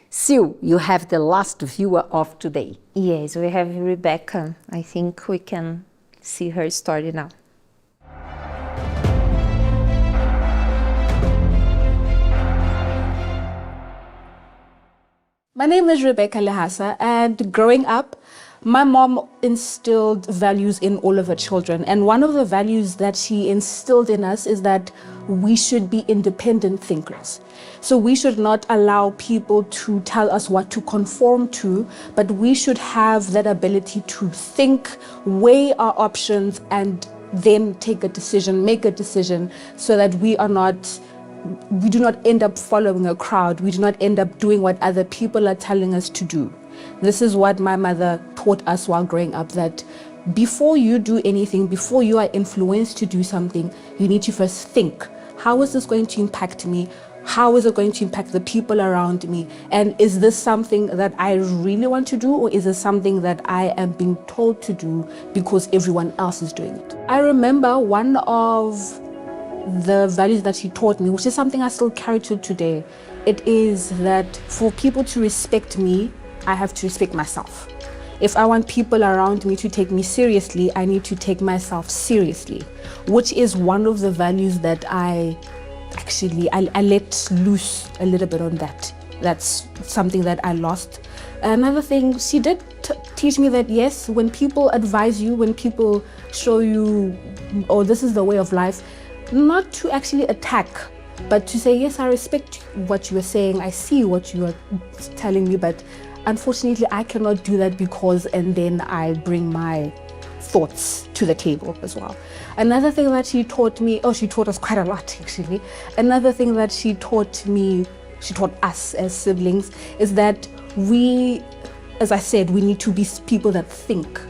Sue, you have the last viewer of today. Yes, we have Rebecca. I think we can see her story now. My name is Rebecca Lehasa, and growing up, my mom instilled values in all of her children. And one of the values that she instilled in us is that we should be independent thinkers. So we should not allow people to tell us what to conform to, but we should have that ability to think, weigh our options, and then take a decision, make a decision, so that we do not end up following a crowd. We do not end up doing what other people are telling us to do. This is what my mother taught us while growing up, that before you do anything, before you are influenced to do something, you need to first think, how is this going to impact me? How is it going to impact the people around me? And is this something that I really want to do, or is it something that I am being told to do because everyone else is doing it? I remember one of the values that she taught me, which is something I still carry to today. It is that for people to respect me, I have to respect myself. If I want people around me to take me seriously, I need to take myself seriously, which is one of the values that I let loose a little bit on that. That's something that I lost. Another thing, she did teach me that yes, when people advise you, when people show you, oh, this is the way of life, not to actually attack, but to say, yes, I respect what you are saying, I see what you are telling me, but unfortunately, I cannot do that because, and then I bring my thoughts to the table as well. Another thing that she taught me, she taught us quite a lot actually. Another thing that she taught us as siblings is that we, as I said, we need to be people that think.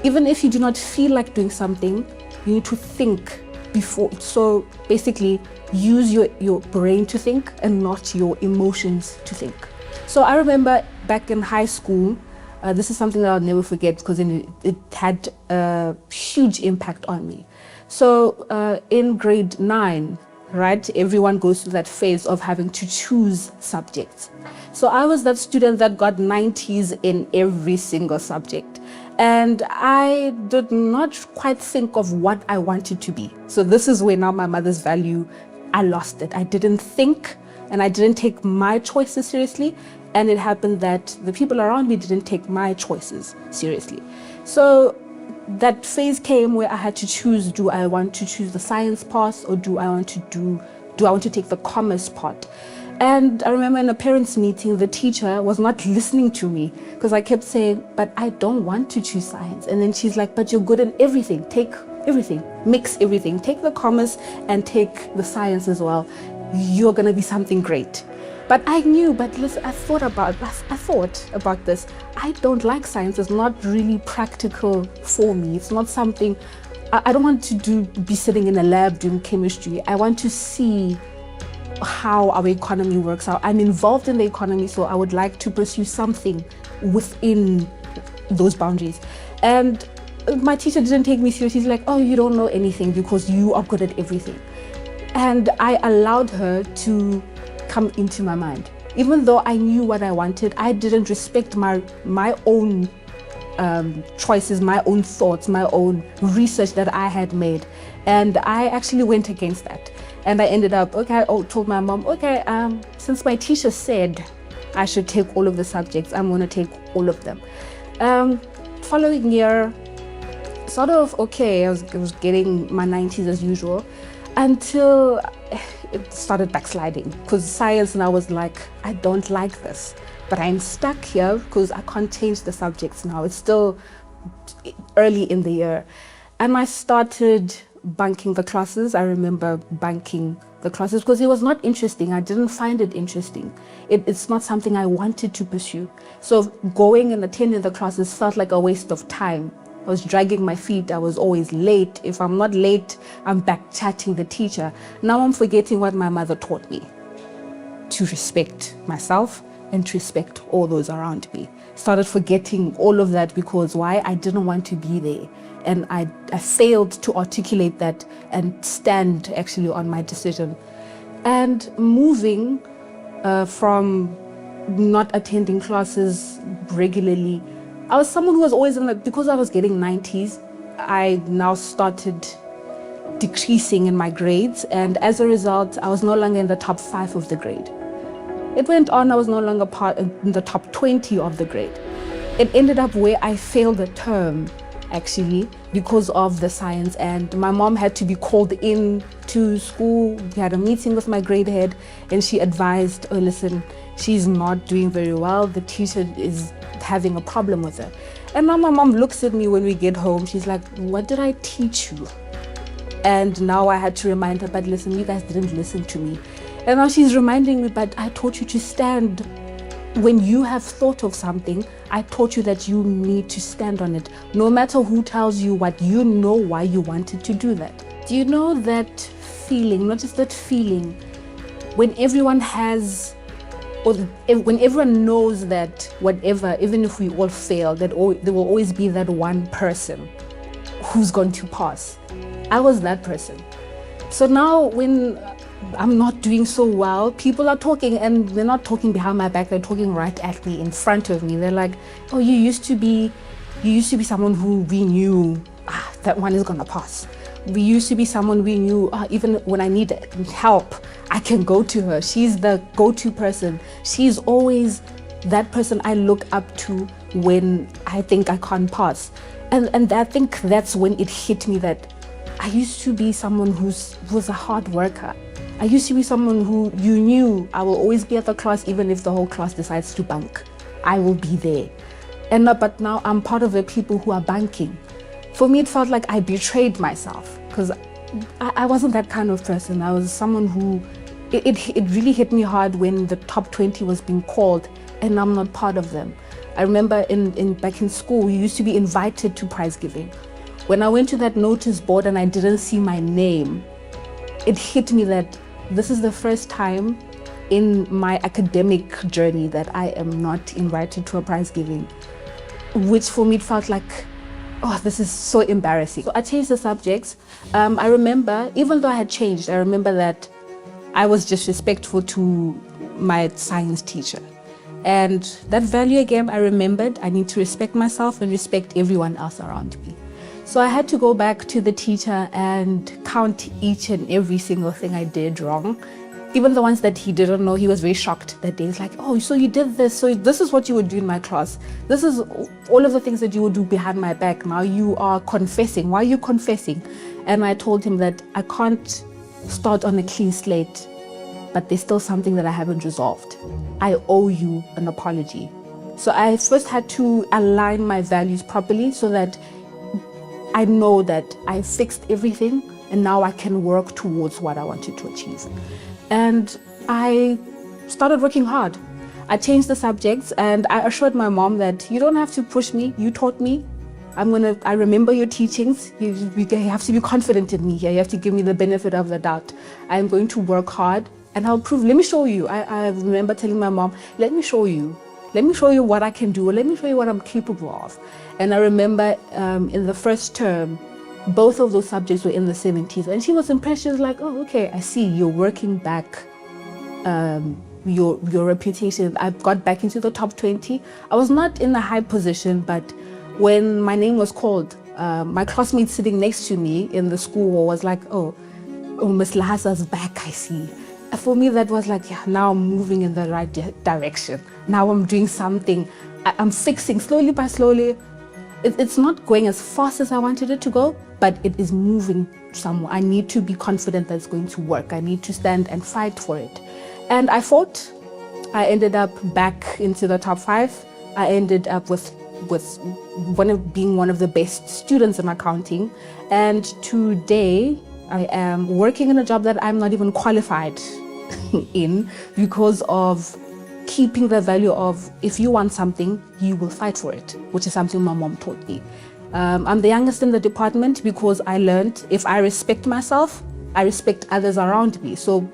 Even if you do not feel like doing something, you need to think before. So basically, use your brain to think and not your emotions to think. So I remember back in high school, this is something that I'll never forget because it had a huge impact on me. So in grade 9, right, everyone goes through that phase of having to choose subjects. So I was that student that got 90s in every single subject. And I did not quite think of what I wanted to be. So this is where now my mother's value, I lost it. I didn't think and I didn't take my choices seriously. And it happened that the people around me didn't take my choices seriously. So that phase came where I had to choose, do I want to choose the science path or do I want to take the commerce part? And I remember in a parents' meeting, the teacher was not listening to me because I kept saying, but I don't want to choose science. And then she's like, but you're good in everything. Take everything, mix everything. Take the commerce and take the science as well. You're going to be something great. But I knew, but listen, I thought about this. I don't like science. It's not really practical for me. It's not something, I don't want to be sitting in a lab doing chemistry. I want to see how our economy works out. I'm involved in the economy, so I would like to pursue something within those boundaries. And my teacher didn't take me seriously. She's like, oh, you don't know anything because you are good at everything. And I allowed her to come into my mind. Even though I knew what I wanted, I didn't respect my own choices, my own thoughts, my own research that I had made. And I actually went against that. And I ended up, I told my mom, since my teacher said I should take all of the subjects, I'm going to take all of them. Following year, sort of, I was getting my 90s as usual until it started backsliding because science, and I was like, I don't like this, but I'm stuck here because I can't change the subjects now. It's still early in the year. And I started bunking the classes. I remember bunking the classes because it was not interesting. I didn't find it interesting. It's not something I wanted to pursue. So going and attending the classes felt like a waste of time. I was dragging my feet. I was always late. If I'm not late, I'm back chatting the teacher. Now I'm forgetting what my mother taught me, to respect myself and to respect all those around me. Started forgetting all of that because why? I didn't want to be there. And I failed to articulate that and stand actually on my decision. And moving from not attending classes regularly, I was someone who was always because I was getting 90s, I now started decreasing in my grades. And as a result, I was no longer in the top 5 of the grade. It went on, I was no longer in the top 20 of the grade. It ended up where I failed a term actually because of the science, and my mom had to be called in to school. We had a meeting with my grade head and she advised, listen, she's not doing very well. The teacher is having a problem with her. And now my mom looks at me when we get home. She's like, what did I teach you? And now I had to remind her, but listen, you guys didn't listen to me. And now she's reminding me, but I taught you to stand. When you have thought of something, I taught you that you need to stand on it. No matter who tells you what, you know why you wanted to do that. Do you know that feeling, not just that feeling, when everyone has, or when everyone knows that whatever, even if we all fail, that there will always be that one person who's going to pass. I was that person. So now when I'm not doing so well, people are talking, and they're not talking behind my back, they're talking right at me, in front of me. They're like, oh, you used to be someone who we knew, that one is gonna pass. We used to be someone we knew, even when I need help, I can go to her. She's the go-to person. She's always that person I look up to when I think I can't pass. And I think that's when it hit me that I used to be someone who was a hard worker. I used to be someone who you knew I will always be at the class even if the whole class decides to bunk. I will be there. But now I'm part of the people who are banking. For me, it felt like I betrayed myself because I wasn't that kind of person. I was someone who, it really hit me hard when the top 20 was being called and I'm not part of them. I remember back in school, we used to be invited to prize giving. When I went to that notice board and I didn't see my name, it hit me that this is the first time in my academic journey that I am not invited to a prize giving, which for me it felt like, oh, this is so embarrassing. So I changed the subjects. I remember, even though I had changed, I remember that I was disrespectful to my science teacher. And that value again, I remembered, I need to respect myself and respect everyone else around me. So I had to go back to the teacher and count each and every single thing I did wrong. Even the ones that he didn't know, he was very shocked that day. He's like, oh, so you did this, so this is what you would do in my class. This is all of the things that you would do behind my back. Now you are confessing. Why are you confessing? And I told him that I can't start on a clean slate, but there's still something that I haven't resolved. I owe you an apology. So I first had to align my values properly so that I know that I fixed everything and now I can work towards what I wanted to achieve. And I started working hard. I changed the subjects and I assured my mom that you don't have to push me, you taught me. I remember your teachings. You have to be confident in me here. You have to give me the benefit of the doubt. I'm going to work hard and I'll prove, let me show you. I remember telling my mom, let me show you. Let me show you what I can do. Let me show you what I'm capable of. And I remember in the first term, both of those subjects were in the 70s. And she was impressed. She was like, oh, okay, I see you're working back your reputation. I got back into the top 20. I was not in a high position, but when my name was called, my classmate sitting next to me in the school was like, oh, Miss Lahasa's back, I see. For me, that was like, yeah, now I'm moving in the right direction. Now I'm doing something. I'm fixing slowly by slowly. It's not going as fast as I wanted it to go, but it is moving somewhere. I need to be confident that it's going to work. I need to stand and fight for it. And I fought. I ended up back into the top 5. I ended up with being one of the best students in accounting. And today, I am working in a job that I'm not even qualified in because of keeping the value of if you want something, you will fight for it, which is something my mom taught me. I'm the youngest in the department because I learned if I respect myself, I respect others around me. So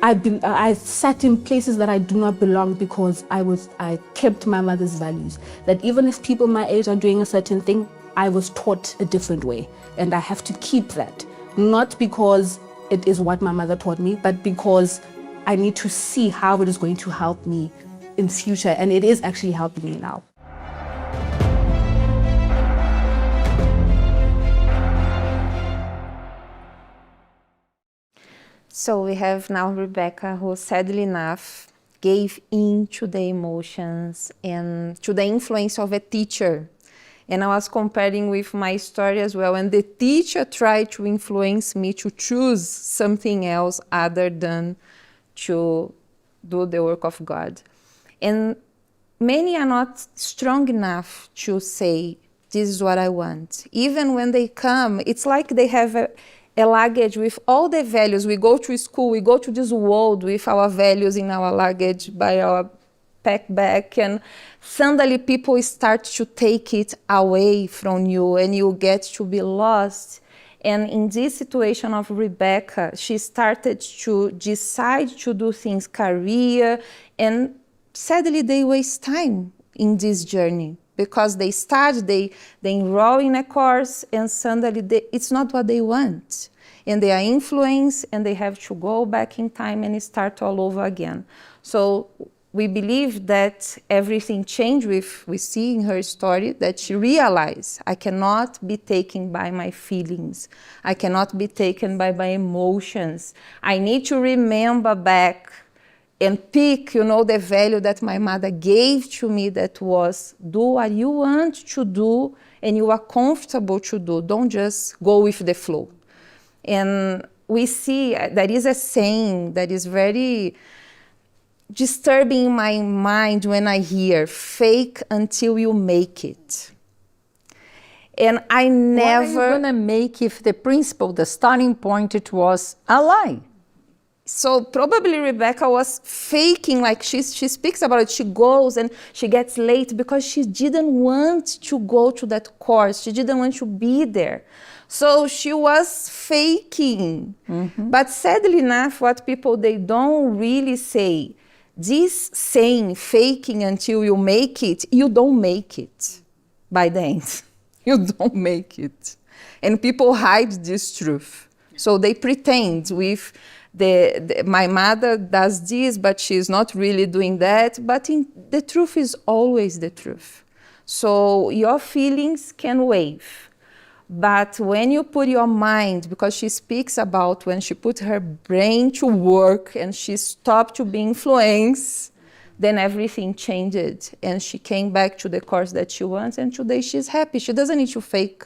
I sat in places that I do not belong because I kept my mother's values. That even if people my age are doing a certain thing, I was taught a different way. And I have to keep that. Not because it is what my mother taught me, but because I need to see how it is going to help me in future. And it is actually helping me now. So we have now Rebecca, who sadly enough gave in to the emotions and to the influence of a teacher. And I was comparing with my story as well. And the teacher tried to influence me to choose something else other than to do the work of God. And many are not strong enough to say, this is what I want. Even when they come, it's like they have a luggage with all the values. We go to school, we go to this world with our values in our luggage by our pack back, and suddenly people start to take it away from you and you get to be lost. And in this situation of Rebecca, she started to decide to do things career, and sadly they waste time in this journey because they start, they enroll in a course and suddenly it's not what they want. And they are influenced and they have to go back in time and start all over again. So we believe that everything changed we see in her story that she realized, I cannot be taken by my feelings. I cannot be taken by my emotions. I need to remember back and pick, the value that my mother gave to me that was, do what you want to do and you are comfortable to do. Don't just go with the flow. And we see, there is a saying that is very disturbing my mind when I hear fake until you make it. And I never... What are you gonna make if the principle, the starting point, it was a lie? So probably Rebecca was faking, like she speaks about it. She goes and she gets late because she didn't want to go to that course. She didn't want to be there. So she was faking. But sadly enough, what people, they don't really say, this saying, faking until you make it, you don't make it by the end. You don't make it. And people hide this truth. So they pretend with my mother does this, but she's not really doing that. But the truth is always the truth. So your feelings can wave. But when you put your mind, because she speaks about when she put her brain to work and she stopped to be influenced, then everything changed. And she came back to the course that she wants, and today she's happy. She doesn't need to fake.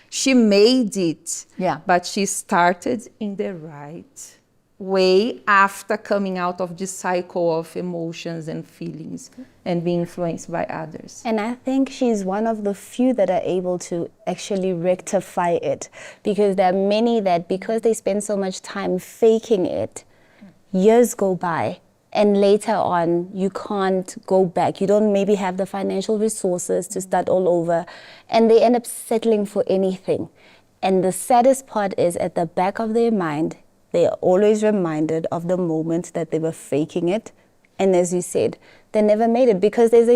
She made it, but she started in the right way after coming out of this cycle of emotions and feelings and being influenced by others. And I think she's one of the few that are able to actually rectify it, because there are many that, because they spend so much time faking it, years go by and later on you can't go back. You don't maybe have the financial resources to start all over, and they end up settling for anything. And the saddest part is, at the back of their mind, they are always reminded of the moment that they were faking it. And as you said, they never made it, because there's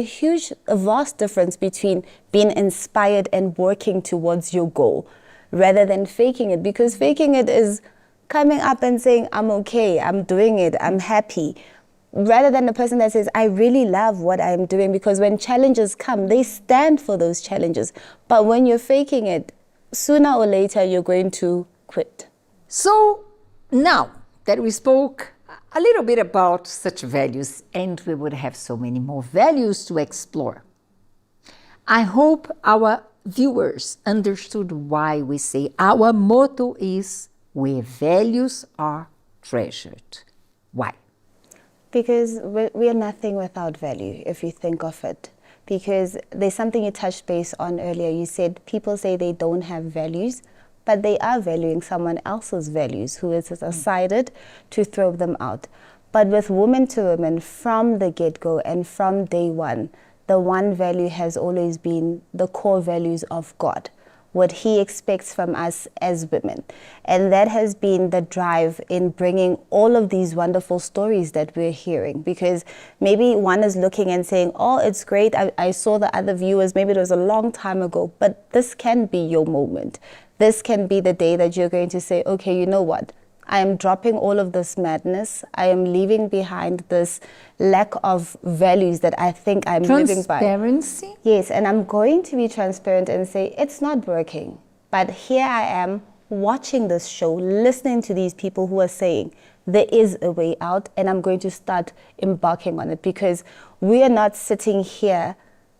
a vast difference between being inspired and working towards your goal rather than faking it. Because faking it is coming up and saying, I'm okay, I'm doing it, I'm happy, rather than the person that says, I really love what I'm doing. Because when challenges come, they stand for those challenges. But when you're faking it, sooner or later, you're going to quit. So now that we spoke a little bit about such values, and we would have so many more values to explore, I hope our viewers understood why we say our motto is, where values are treasured. Why? Because we are nothing without value, if you think of it. Because there's something you touched base on earlier. You said people say they don't have values, but they are valuing someone else's values who has decided to throw them out. But with Women to Women, from the get-go and from day one, the one value has always been the core values of God, what He expects from us as women. And that has been the drive in bringing all of these wonderful stories that we're hearing. Because maybe one is looking and saying, oh, it's great, I saw the other viewers, maybe it was a long time ago, but this can be your moment. This can be the day that you're going to say, okay, you know what? I am dropping all of this madness. I am leaving behind this lack of values that I think I'm living by. Transparency? Yes, and I'm going to be transparent and say, it's not working. But here I am watching this show, listening to these people who are saying, there is a way out, and I'm going to start embarking on it. Because we are not sitting here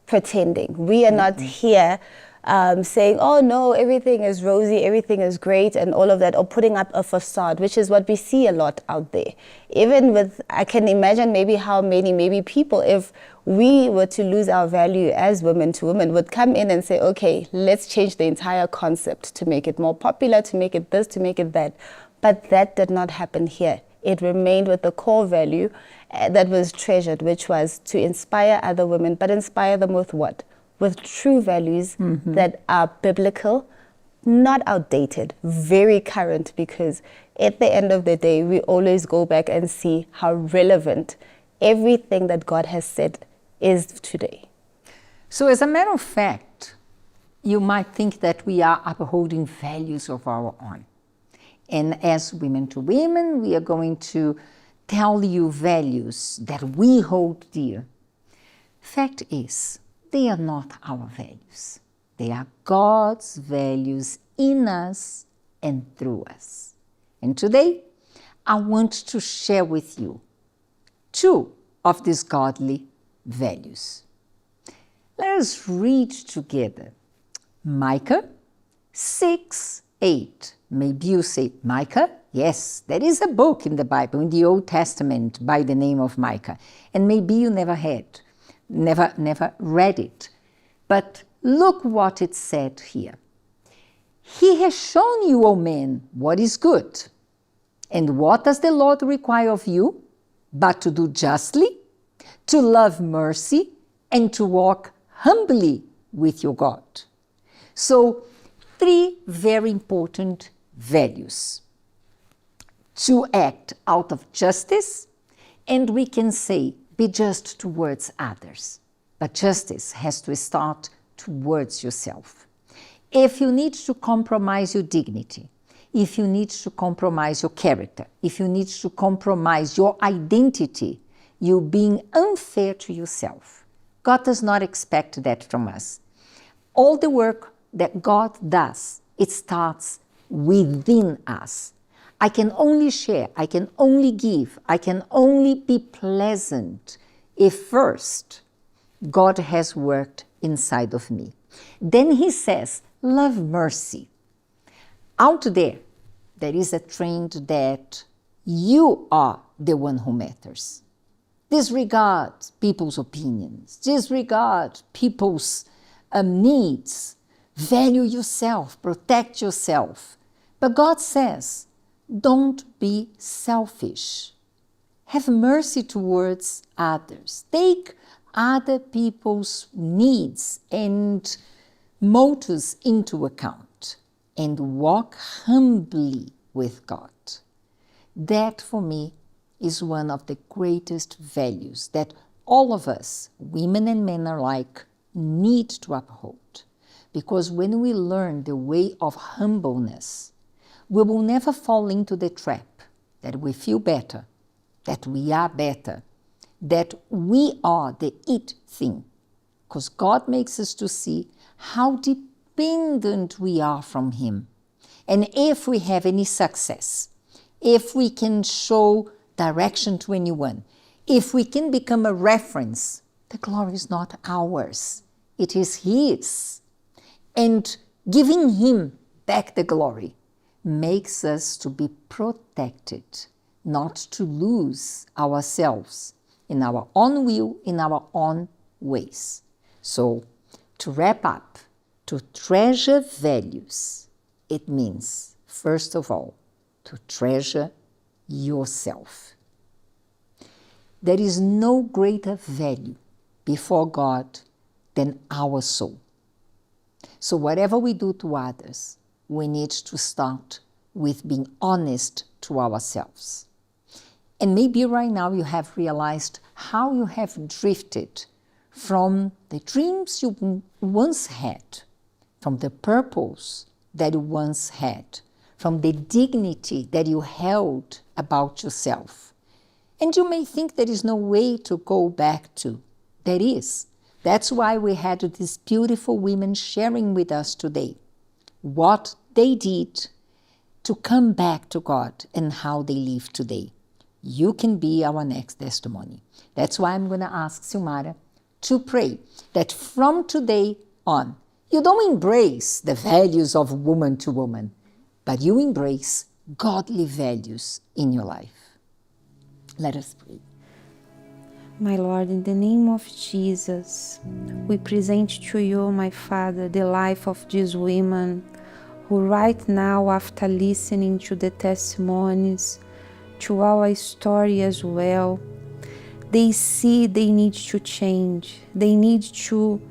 pretending. We are not here saying, oh no, everything is rosy, everything is great and all of that, or putting up a facade, which is what we see a lot out there. Even with, I can imagine maybe how many people, if we were to lose our value as Women to Women, would come in and say, okay, let's change the entire concept to make it more popular, to make it this, to make it that. But that did not happen here. It remained with the core value that was treasured, which was to inspire other women, but inspire them with what? With true values that are biblical, not outdated, very current, because at the end of the day, we always go back and see how relevant everything that God has said is today. So as a matter of fact, you might think that we are upholding values of our own. And as Women to Women, we are going to tell you values that we hold dear. Fact is, they are not our values. They are God's values in us and through us. And today, I want to share with you two of these godly values. Let us read together Micah 6:8. Maybe you say Micah Yes, there is a book in the Bible, in the Old Testament, by the name of Micah. And maybe you never read it. But look what it said here. He has shown you, O man, what is good. And what does the Lord require of you? But to do justly, to love mercy, and to walk humbly with your God. So, 3 very important values. To act out of justice, and we can say, be just towards others. But justice has to start towards yourself. If you need to compromise your dignity, if you need to compromise your character, if you need to compromise your identity, you're being unfair to yourself. God does not expect that from us. All the work that God does, it starts within us. I can only share, I can only give, I can only be pleasant if first God has worked inside of me. Then he says, love mercy. Out there is a trend that you are the one who matters. Disregard people's opinions, disregard people's needs, value yourself, protect yourself. But God says, don't be selfish. Have mercy towards others. Take other people's needs and motives into account and walk humbly with God. That for me is one of the greatest values that all of us, women and men alike, need to uphold. Because when we learn the way of humbleness, we will never fall into the trap that we feel better, that we are better, that we are the it thing. Because God makes us to see how dependent we are from Him. And if we have any success, if we can show direction to anyone, if we can become a reference, the glory is not ours, it is His. And giving Him back the glory makes us to be protected, not to lose ourselves in our own will, in our own ways. So, to wrap up, to treasure values, it means, first of all, to treasure yourself. There is no greater value before God than our soul. So whatever we do to others, we need to start with being honest to ourselves. And maybe right now you have realized how you have drifted from the dreams you once had, from the purpose that you once had, from the dignity that you held about yourself. And you may think there is no way to go back to. There is. That's why we had these beautiful women sharing with us today what they did to come back to God and how they live today. You can be our next testimony. That's why I'm going to ask Silmara to pray that from today on, you don't embrace the values of woman to woman, but you embrace godly values in your life. Let us pray. My Lord, in the name of Jesus, we present to you, my Father, the life of these women who right now, after listening to the testimonies, to our story as well, they see they need to change. They need to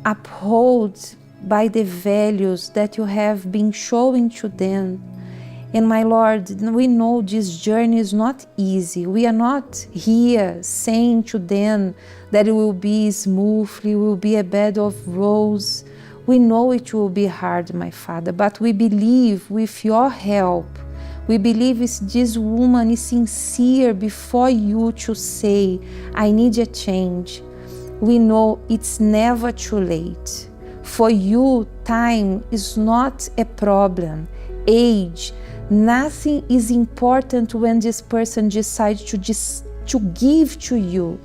uphold by the values that you have been showing to them. And my Lord, we know this journey is not easy. We are not here saying to them that it will be smoothly, will be a bed of roses. We know it will be hard, my Father, but we believe with your help, we believe this woman is sincere before you to say, I need a change. We know it's never too late. For you, time is not a problem. Age, nothing is important when this person decides to give to you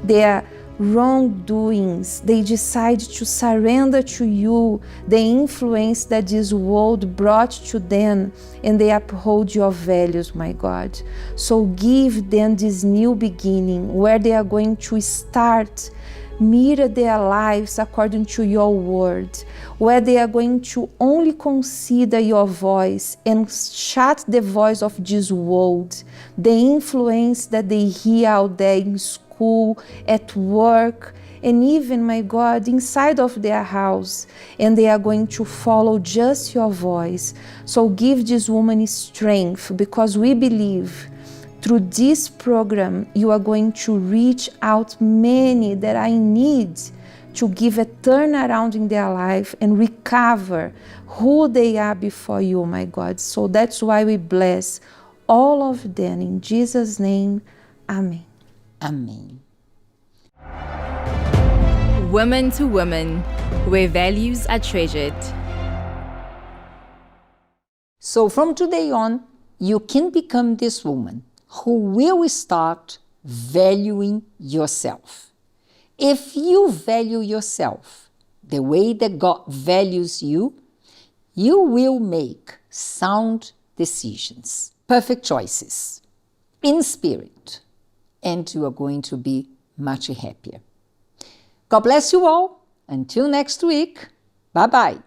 their wrongdoings, they decide to surrender to you the influence that this world brought to them, and they uphold your values, my God. So give them this new beginning where they are going to start mirror their lives according to your word, where they are going to only consider your voice and shut the voice of this world, the influence that they hear out there in school, at work, and even, my God, inside of their house, and they are going to follow just your voice. So give this woman strength, because we believe through this program, you are going to reach out many that are in need to give a turnaround in their life and recover who they are before you, my God. So that's why we bless all of them. In Jesus' name, amen. Amen. Woman to woman, where values are treasured. So from today on, you can become this woman who will start valuing yourself. If you value yourself the way that God values you, you will make sound decisions, perfect choices, in spirit, and you are going to be much happier. God bless you all. Until next week, bye-bye.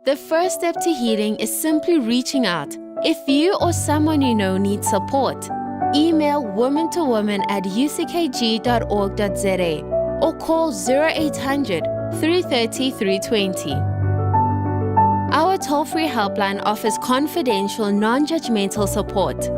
The first step to healing is simply reaching out. If you or someone you know needs support, email woman2woman@uckg.org.za or call 0800 330 320. Our toll-free helpline offers confidential, non-judgmental support.